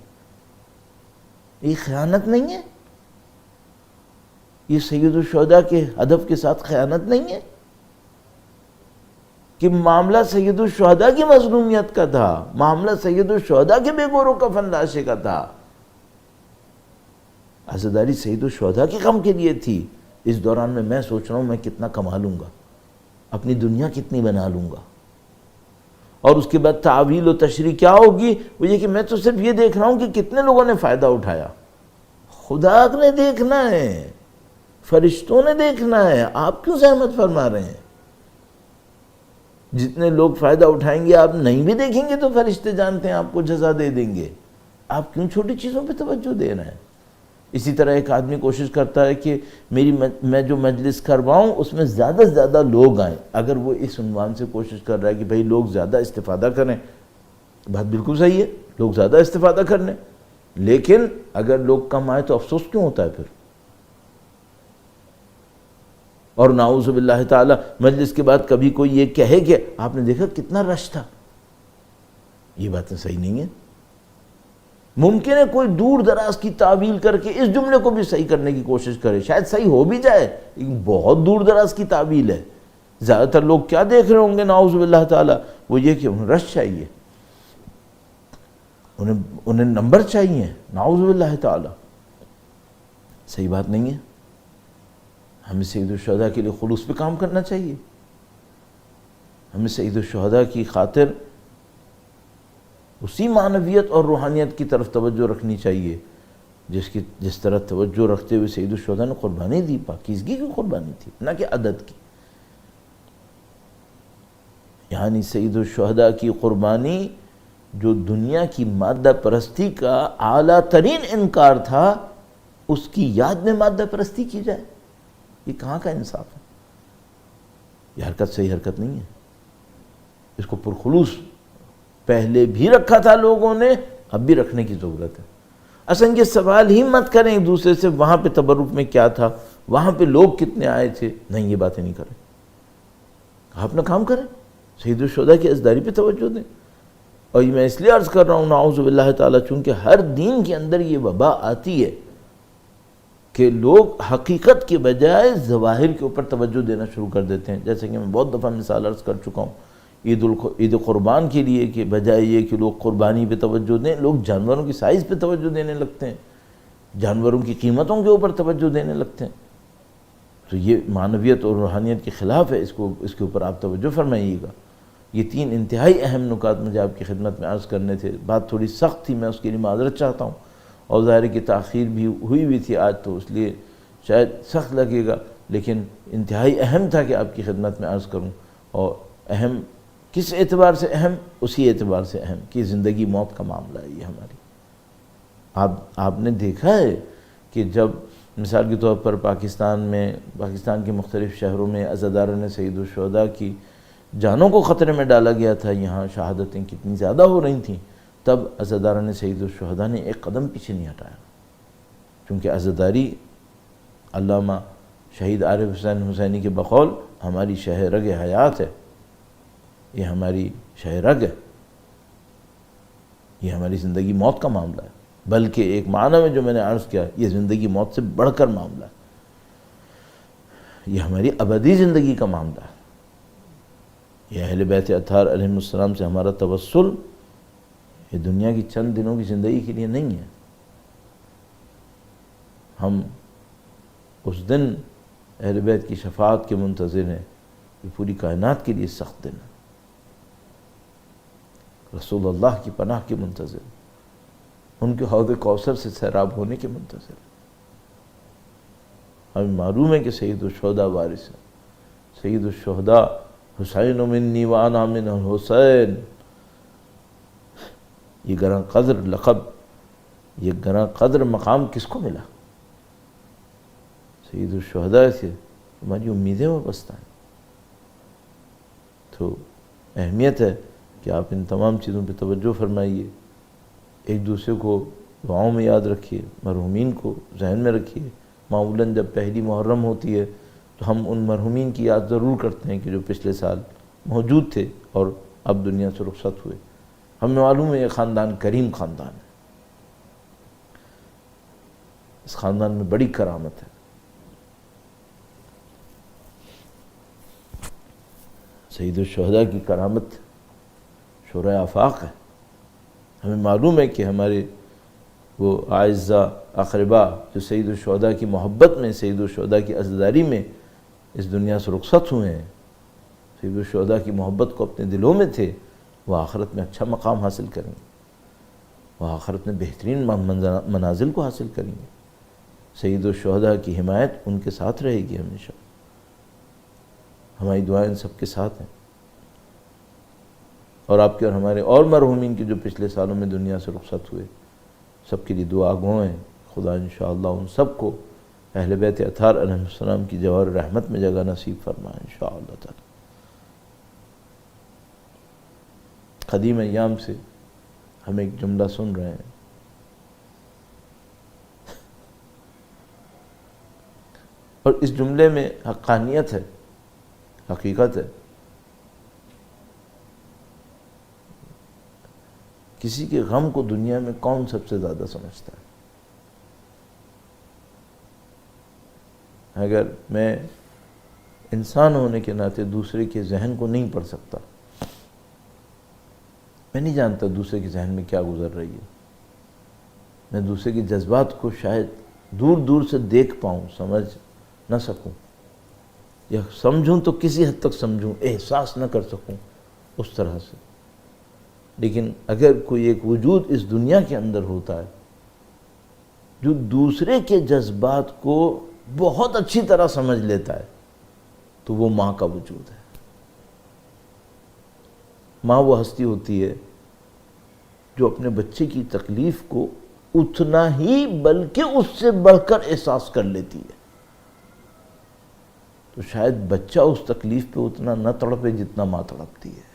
یہ خیانت نہیں ہے؟ یہ سید الشہداء کے ہدف کے ساتھ خیانت نہیں ہے کہ معاملہ سید الشہداء کی مظلومیت کا تھا، معاملہ سید الشہداء کے بے گور و کفن لاشے کا تھا۔ عزاداری سید الشہداء کے غم کے لیے تھی۔ اس دوران میں سوچ رہا ہوں میں کتنا کما لوں گا، اپنی دنیا کتنی بنا لوں گا، اور اس کے بعد تعویل و تشریح کیا ہوگی؟ وہ یہ کہ میں تو صرف یہ دیکھ رہا ہوں کہ کتنے لوگوں نے فائدہ اٹھایا۔ خدا نے دیکھنا ہے، فرشتوں نے دیکھنا ہے، آپ کیوں زحمت فرما رہے ہیں؟ جتنے لوگ فائدہ اٹھائیں گے آپ نہیں بھی دیکھیں گے تو فرشتے جانتے ہیں آپ کو جزا دے دیں گے، آپ کیوں چھوٹی چیزوں پہ توجہ دے رہے ہیں؟ اسی طرح ایک آدمی کوشش کرتا ہے کہ میں جو مجلس کرواؤں اس میں زیادہ سے زیادہ لوگ آئیں، اگر وہ اس عنوان سے کوشش کر رہا ہے کہ بھئی لوگ زیادہ استفادہ کریں، بات بالکل صحیح ہے، لوگ زیادہ استفادہ کر لیں، لیکن اگر لوگ کم آئے تو افسوس کیوں ہوتا ہے پھر؟ اور نعوذ باللہ تعالی مجلس کے بعد کبھی کوئی یہ کہے کہ آپ نے دیکھا کتنا رش تھا، یہ باتیں صحیح نہیں ہیں۔ ممکن ہے کوئی دور دراز کی تعویل کر کے اس جملے کو بھی صحیح کرنے کی کوشش کرے، شاید صحیح ہو بھی جائے، لیکن بہت دور دراز کی تعویل ہے۔ زیادہ تر لوگ کیا دیکھ رہے ہوں گے نعوذ باللہ تعالی؟ وہ یہ کہ انہیں رش چاہیے، انہیں نمبر چاہیے، نعوذ باللہ تعالی۔ صحیح بات نہیں ہے۔ ہمیں سید الشہداء کے لیے خلوص پہ کام کرنا چاہیے، ہمیں سید الشہداء کی خاطر اسی معنویت اور روحانیت کی طرف توجہ رکھنی چاہیے جس طرح توجہ رکھتے ہوئے سید الشہداء نے قربانی دی، پاکیزگی کی قربانی تھی، نہ کہ عدد کی۔ یعنی سید الشہداء کی قربانی جو دنیا کی مادہ پرستی کا اعلیٰ ترین انکار تھا، اس کی یاد میں مادہ پرستی کی جائے، یہ کہاں کا انصاف ہے؟ یہ حرکت صحیح حرکت نہیں ہے۔ اس کو پرخلوص پہلے بھی رکھا تھا لوگوں نے، اب بھی رکھنے کی ضرورت ہے۔ اصل یہ سوال ہی مت کریں ایک دوسرے سے وہاں پہ تبرک میں کیا تھا، وہاں پہ لوگ کتنے آئے تھے، نہیں، یہ باتیں نہیں کریں۔ آپ اپنا کام کریں، سید الشہداء کی عزاداری پہ توجہ دیں۔ اور یہ میں اس لیے عرض کر رہا ہوں نعوذ باللہ تعالیٰ، چونکہ ہر دین کے اندر یہ وبا آتی ہے کہ لوگ حقیقت کے بجائے ظواہر کے اوپر توجہ دینا شروع کر دیتے ہیں۔ جیسے کہ میں بہت دفعہ مثال عرض کر چکا ہوں عید قربان کے لیے، کہ بجائے یہ کہ لوگ قربانی پہ توجہ دیں، لوگ جانوروں کی سائز پہ توجہ دینے لگتے ہیں، جانوروں کی قیمتوں کے اوپر توجہ دینے لگتے ہیں۔ تو یہ معنویت اور روحانیت کے خلاف ہے، اس کے اوپر آپ توجہ فرمائیے گا۔ یہ 3 انتہائی اہم نکات مجھے آپ کی خدمت میں عرض کرنے تھے۔ بات تھوڑی سخت تھی، میں اس کے لیے معذرت چاہتا ہوں، اور ظاہر ہے کہ تاخیر بھی ہوئی بھی تھی آج، تو اس لیے شاید سخت لگے گا، لیکن انتہائی اہم تھا کہ آپ کی خدمت میں عرض کروں۔ اور اہم کس اعتبار سے اہم؟ اسی اعتبار سے اہم کہ زندگی موت کا معاملہ ہے یہ ہماری۔ آپ نے دیکھا ہے کہ جب مثال کے طور پر پاکستان کے مختلف شہروں میں عزاداران سید الشہداء کی جانوں کو خطرے میں ڈالا گیا تھا، یہاں شہادتیں کتنی زیادہ ہو رہی تھیں، تب عزاداران سید الشہداء نے ایک قدم پیچھے نہیں ہٹایا، کیونکہ عزاداری علامہ شہید عارف حسین حسینی کے بقول ہماری شہ رگ حیات ہے، یہ ہماری شہ رگ ہے، یہ ہماری زندگی موت کا معاملہ ہے، بلکہ ایک معنی میں جو میں نے عرض کیا، یہ زندگی موت سے بڑھ کر معاملہ ہے، یہ ہماری ابدی زندگی کا معاملہ ہے۔ یہ اہل بیت اطہار علیہ السلام سے ہمارا توسل یہ دنیا کی چند دنوں کی زندگی کے لیے نہیں ہے، ہم اس دن اہل بیت کی شفاعت کے منتظر ہیں، یہ پوری کائنات کے لیے سخت دن ہے، رسول اللہ کی پناہ کے منتظر، ان کے حوض کوثر سے سیراب ہونے کے منتظر۔ ہمیں معلوم ہے کہ سید الشہداء وارث ہیں، سید الشہداء حسین منی وانا من الحسین، یہ گراں قدر لقب، یہ گراں قدر مقام کس کو ملا؟ سید الشہداء سے ہماری امیدیں وابستہ ہیں۔ تو اہمیت ہے کہ آپ ان تمام چیزوں پہ توجہ فرمائیے، ایک دوسرے کو دعاؤں میں یاد رکھیے، مرحومین کو ذہن میں رکھیے۔ معمولاً جب پہلی محرم ہوتی ہے تو ہم ان مرحومین کی یاد ضرور کرتے ہیں کہ جو پچھلے سال موجود تھے اور اب دنیا سے رخصت ہوئے۔ ہمیں معلوم ہے یہ خاندان کریم خاندان ہے، اس خاندان میں بڑی کرامت ہے۔ سید الشہداء کی کرامت شورۂ آفاق ہے۔ ہمیں معلوم ہے کہ ہمارے وہ اعزاء اقربا جو سید الشہداء کی محبت میں، سید الشہداء کی عزاداری میں اس دنیا سے رخصت ہوئے ہیں، سید الشہداء کی محبت کو اپنے دلوں میں تھے، وہ آخرت میں اچھا مقام حاصل کریں گے، وہ آخرت میں بہترین منازل کو حاصل کریں گے۔ سید الشہداء کی حمایت ان کے ساتھ رہے گی ہمیشہ، ہماری دعائیں ان سب کے ساتھ ہیں، اور آپ کے اور ہمارے اور مرحومین کے جو پچھلے سالوں میں دنیا سے رخصت ہوئے، سب کے لیے دعا گو ہیں۔ خدا انشاءاللہ ان سب کو اہل بیت اطہار علیہ السلام کی جوار رحمت میں جگہ نصیب فرمائے انشاءاللہ تعالی۔ قدیم ایام سے ہم ایک جملہ سن رہے ہیں، اور اس جملے میں حقانیت ہے، حقیقت ہے۔ کسی کے غم کو دنیا میں کون سب سے زیادہ سمجھتا ہے؟ اگر میں انسان ہونے کے ناطے دوسرے کے ذہن کو نہیں پڑھ سکتا، میں نہیں جانتا دوسرے کے ذہن میں کیا گزر رہی ہے، میں دوسرے کے جذبات کو شاید دور دور سے دیکھ پاؤں، سمجھ نہ سکوں، یا سمجھوں تو کسی حد تک سمجھوں، احساس نہ کر سکوں اس طرح سے۔ لیکن اگر کوئی ایک وجود اس دنیا کے اندر ہوتا ہے جو دوسرے کے جذبات کو بہت اچھی طرح سمجھ لیتا ہے، تو وہ ماں کا وجود ہے۔ ماں وہ ہستی ہوتی ہے جو اپنے بچے کی تکلیف کو اتنا ہی بلکہ اس سے بڑھ کر احساس کر لیتی ہے، تو شاید بچہ اس تکلیف پہ اتنا نہ تڑپے جتنا ماں تڑپتی ہے۔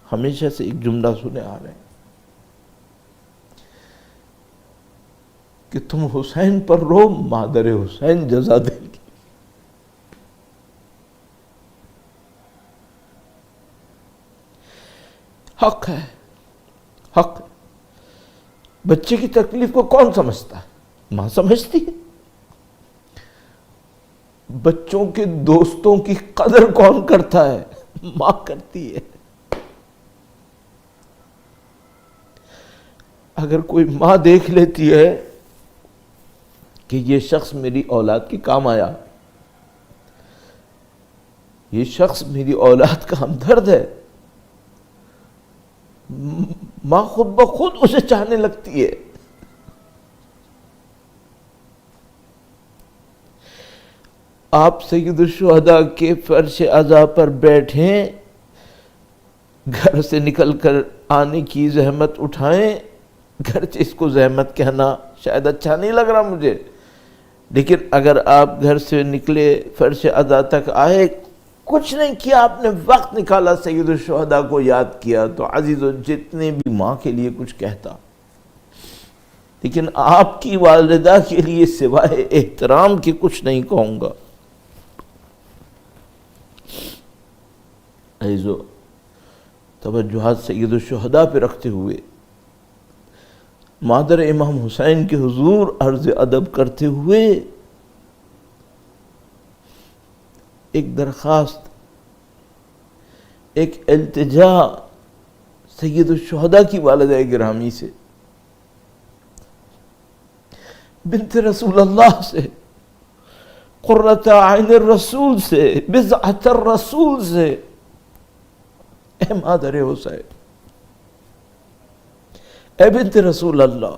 ہمیشہ سے ایک جملہ سنے آ رہے ہیں کہ تم حسین پر رو، مادر حسین جزا دے گی۔ حق ہے، حق ہے۔ بچے کی تکلیف کو کون سمجھتا ہے؟ ماں سمجھتی ہے۔ بچوں کے دوستوں کی قدر کون کرتا ہے؟ ماں کرتی ہے۔ اگر کوئی ماں دیکھ لیتی ہے کہ یہ شخص میری اولاد کے کام آیا، یہ شخص میری اولاد کا ہمدرد ہے، ماں خود بخود اسے چاہنے لگتی ہے۔ آپ سید الشہداء کے فرش عزا پر بیٹھیں، گھر سے نکل کر آنے کی زحمت اٹھائیں، گرچہ اس کو زحمت کہنا شاید اچھا نہیں لگ رہا مجھے، لیکن اگر آپ گھر سے نکلے فرش عزا تک آئے، کچھ نہیں کیا، آپ نے وقت نکالا سید الشہداء کو یاد کیا، تو عزیزو جتنے بھی ماں کے لیے کچھ کہتا، لیکن آپ کی والدہ کے لیے سوائے احترام کے کچھ نہیں کہوں گا۔ عزیزو توجہات سید الشہداء پہ رکھتے ہوئے مادر امام حسین کے حضور عرض ادب کرتے ہوئے ایک درخواست، ایک التجا سید الشہداء کی والدہ گرامی سے، بنت رسول اللہ سے، قرۃ عین الرسول سے، بضعۃ الرسول سے، اے مادر حسین، اے بنت رسول اللہ،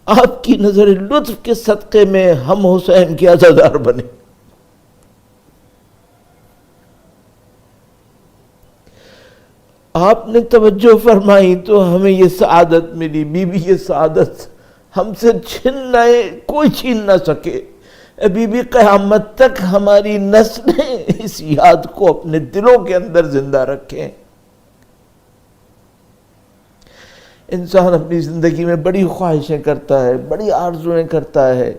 آپ کی نظر لطف کے صدقے میں ہم حسین کے عزادار بنے۔ آپ نے توجہ فرمائی تو ہمیں یہ سعادت ملی، بی بی یہ سعادت ہم سے کوئی چھین نہ سکے۔ اے بی بی قیامت تک ہماری نسلیں اس یاد کو اپنے دلوں کے اندر زندہ رکھیں۔ انسان اپنی زندگی میں بڑی خواہشیں کرتا ہے، بڑی آرزویں کرتا ہے،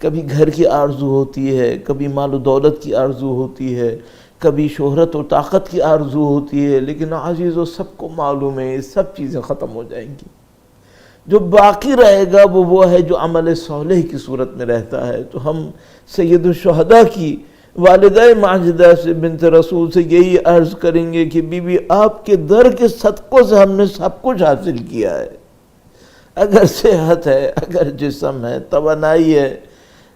کبھی گھر کی آرزو ہوتی ہے، کبھی مال و دولت کی آرزو ہوتی ہے، کبھی شہرت و طاقت کی آرزو ہوتی ہے، لیکن عزیزو سب کو معلوم ہے یہ سب چیزیں ختم ہو جائیں گی، جو باقی رہے گا وہ ہے جو عمل صالح کی صورت میں رہتا ہے۔ تو ہم سید الشہداء کی والدہ ماجدہ سے، بنت رسول سے یہی عرض کریں گے کہ بی بی آپ کے در کے صدقوں سے ہم نے سب کچھ حاصل کیا ہے، اگر صحت ہے، اگر جسم ہے، توانائی ہے،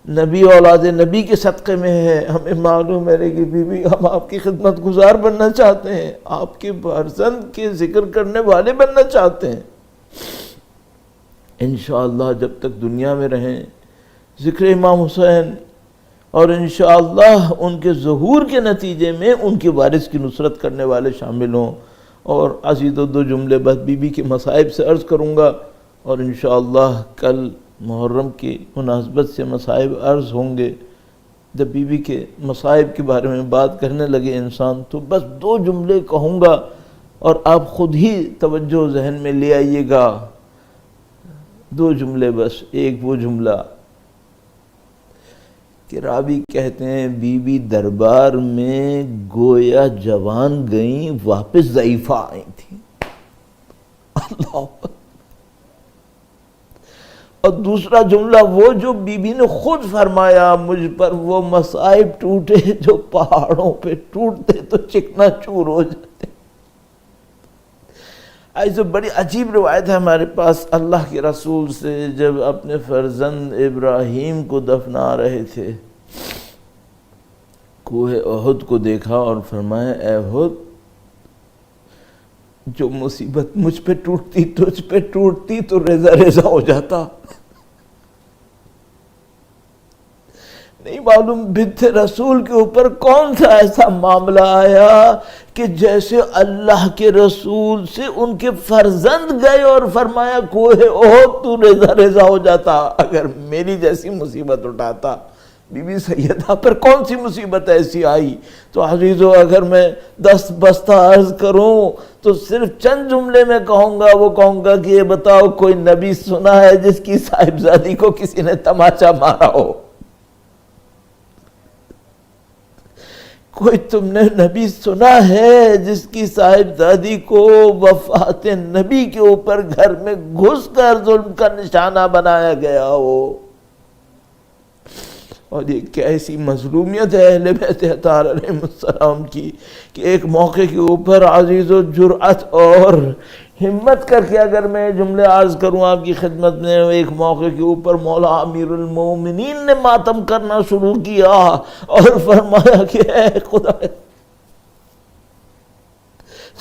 نبی اولاد نبی کے صدقے میں ہے، ہمیں معلوم ہے کہ بی بی ہم آپ کی خدمت گزار بننا چاہتے ہیں، آپ کے فرزند کے ذکر کرنے والے بننا چاہتے ہیں۔ انشاءاللہ جب تک دنیا میں رہیں ذکر امام حسین، اور انشاءاللہ ان کے ظہور کے نتیجے میں ان کے وارث کی نصرت کرنے والے شامل ہوں۔ اور عزیزو دو جملے بس بی بی کے مصائب سے عرض کروں گا، اور انشاءاللہ کل محرم کی مناسبت سے مصائب عرض ہوں گے۔ جب بی بی کے مصائب کے بارے میں بات کرنے لگے انسان تو بس دو جملے کہوں گا، اور آپ خود ہی توجہ ذہن میں لے آئیے گا۔ دو جملے بس، ایک وہ جملہ کہ راوی کہتے ہیں بی بی دربار میں گویا جوان گئیں واپس ضعیفہ آئی تھیں، اللہ۔ اور دوسرا جملہ وہ جو بی بی نے خود فرمایا، مجھ پر وہ مصائب ٹوٹے جو پہاڑوں پہ ٹوٹتے تو چکنا چور ہو جاتے۔ ایسے بڑی عجیب روایت ہے ہمارے پاس اللہ کے رسول سے، جب اپنے فرزند ابراہیم کو دفنا رہے تھے، کوہ احد کو دیکھا اور فرمایا اے احد، جو مصیبت مجھ پہ ٹوٹتی تجھ پہ ٹوٹتی تو ریزہ ریزہ ہو جاتا۔ نہیں معلوم بنت رسول کے اوپر کون سا ایسا معاملہ آیا کہ جیسے اللہ کے رسول سے ان کے فرزند گئے اور فرمایا کوہ احد تو ریزہ ریزہ ہو جاتا اگر میری جیسی مصیبت اٹھاتا۔ بی بی سیدہ پر کون سی مصیبت ایسی آئی؟ تو عزیزو اگر میں 10 بستہ عرض کروں تو صرف چند جملے میں کہوں گا، وہ کہوں گا کہ یہ بتاؤ کوئی نبی سنا ہے جس کی صاحبزادی کو کسی نے تماچا مارا ہو؟ کوئی تم نے نبی سنا ہے جس کی صاحبزادی کو وفات نبی کے اوپر گھر میں گھس کر ظلم کا نشانہ بنایا گیا ہو؟ اور یہ کیسی مظلومیت ہے اہل بیت اطہار علیہ السلام کی کہ ایک موقع کے اوپر عزیز و جرأت اور ہمت کر کے اگر میں جملے عرض کروں آپ کی خدمت میں، ایک موقع کے اوپر مولا امیر المومنین نے ماتم کرنا شروع کیا اور فرمایا کہ اے خدا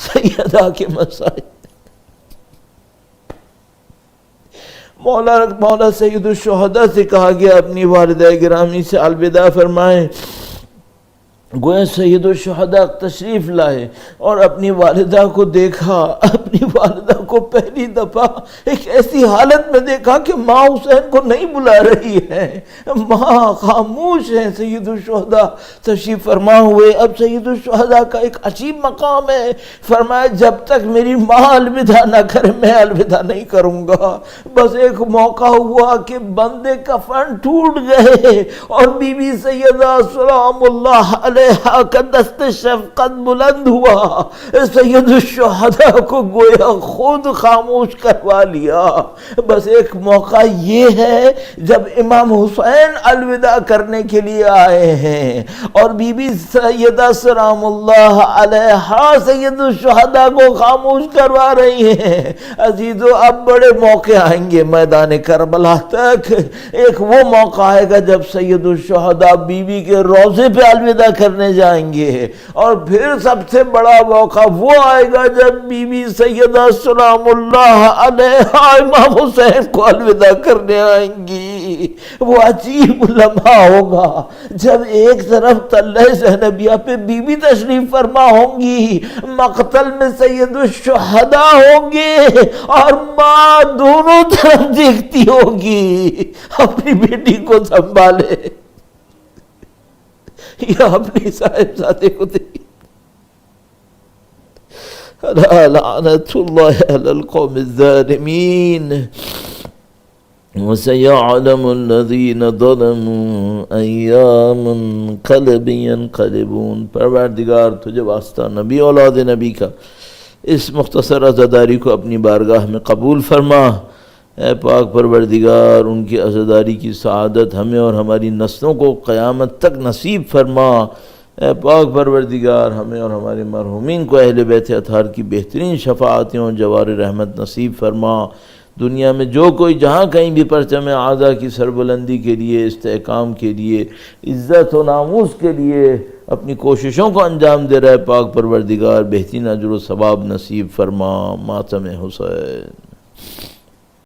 سیدہ کے مسائل، مولا سید الشہداء سے کہا گیا اپنی والدہ گرامی سے الوداع فرمائیں۔ گویا سید الشہداء تشریف لائے اور اپنی والدہ کو دیکھا، اپنی والدہ کو پہلی دفعہ ایک ایسی حالت میں دیکھا کہ ماں حسین کو نہیں بلا رہی ہے، ماں خاموش ہیں۔ سید الشہداء تشریف فرما ہوئے۔ اب سید الشہداء کا ایک عجیب مقام ہے، فرمایا جب تک میری ماں الوداع نہ کرے میں الوداع نہیں کروں گا۔ بس ایک موقع ہوا کہ بندے کفن ٹوٹ گئے اور بی بی سیدہ سلام اللہ علیہ کا دست شفقت بلند ہوا، سید الشہداء کو گویا خود خاموش کروا لیا۔ بس ایک موقع یہ ہے جب امام حسین الوداع کرنے کے لیے آئے ہیں اور بی بی سیدہ سلام اللہ علیہا سید الشہداء کو خاموش کروا رہی ہیں۔ عزیزو اب بڑے موقع آئیں گے میدان کربلا تک، ایک وہ موقع آئے گا جب سید الشہداء بی بی کے روضے پہ الوداع کرنے جائیں گے، اور پھر سب سے بڑا موقع وہ آئے گا جب بی بی سیدہ سلام اللہ علیہا امام حسین کو الوداع کرنے آئیں گی۔ وہ عجیب لمحہ ہوگا جب ایک طرف تلہ زینبیہ پہ بی بی تشریف فرما ہوں گی، مقتل میں سید الشہداء ہوں گے اور ماں دونوں طرف دیکھتی ہوگی، اپنی بیٹی کو سنبھالے یا اپنی صاحبزادے کو دیکھ۔ لعنت اللہ علی القوم الظالمین وسيعلم الذين ظلموا أي منقلب ينقلبون۔ پروردگار تجھے واسطہ نبی اولاد نبی کا اس مختصر عزاداری کو اپنی بارگاہ میں قبول فرما۔ اے پاک پروردگار ان کی عزاداری کی سعادت ہمیں اور ہماری نسلوں کو قیامت تک نصیب فرما۔ اے پاک پروردگار ہمیں اور ہمارے مرحومین کو اہل بیت اطہار کی بہترین شفاعتیں اور جوار رحمت نصیب فرما۔ دنیا میں جو کوئی جہاں کہیں بھی پرچم اعلیٰ کی سربلندی کے لیے، استحکام کے لیے، عزت و ناموس کے لیے اپنی کوششوں کو انجام دے رہا ہے، پاک پروردگار بہترین اجر و ثواب نصیب فرما۔ ماتم حسین۔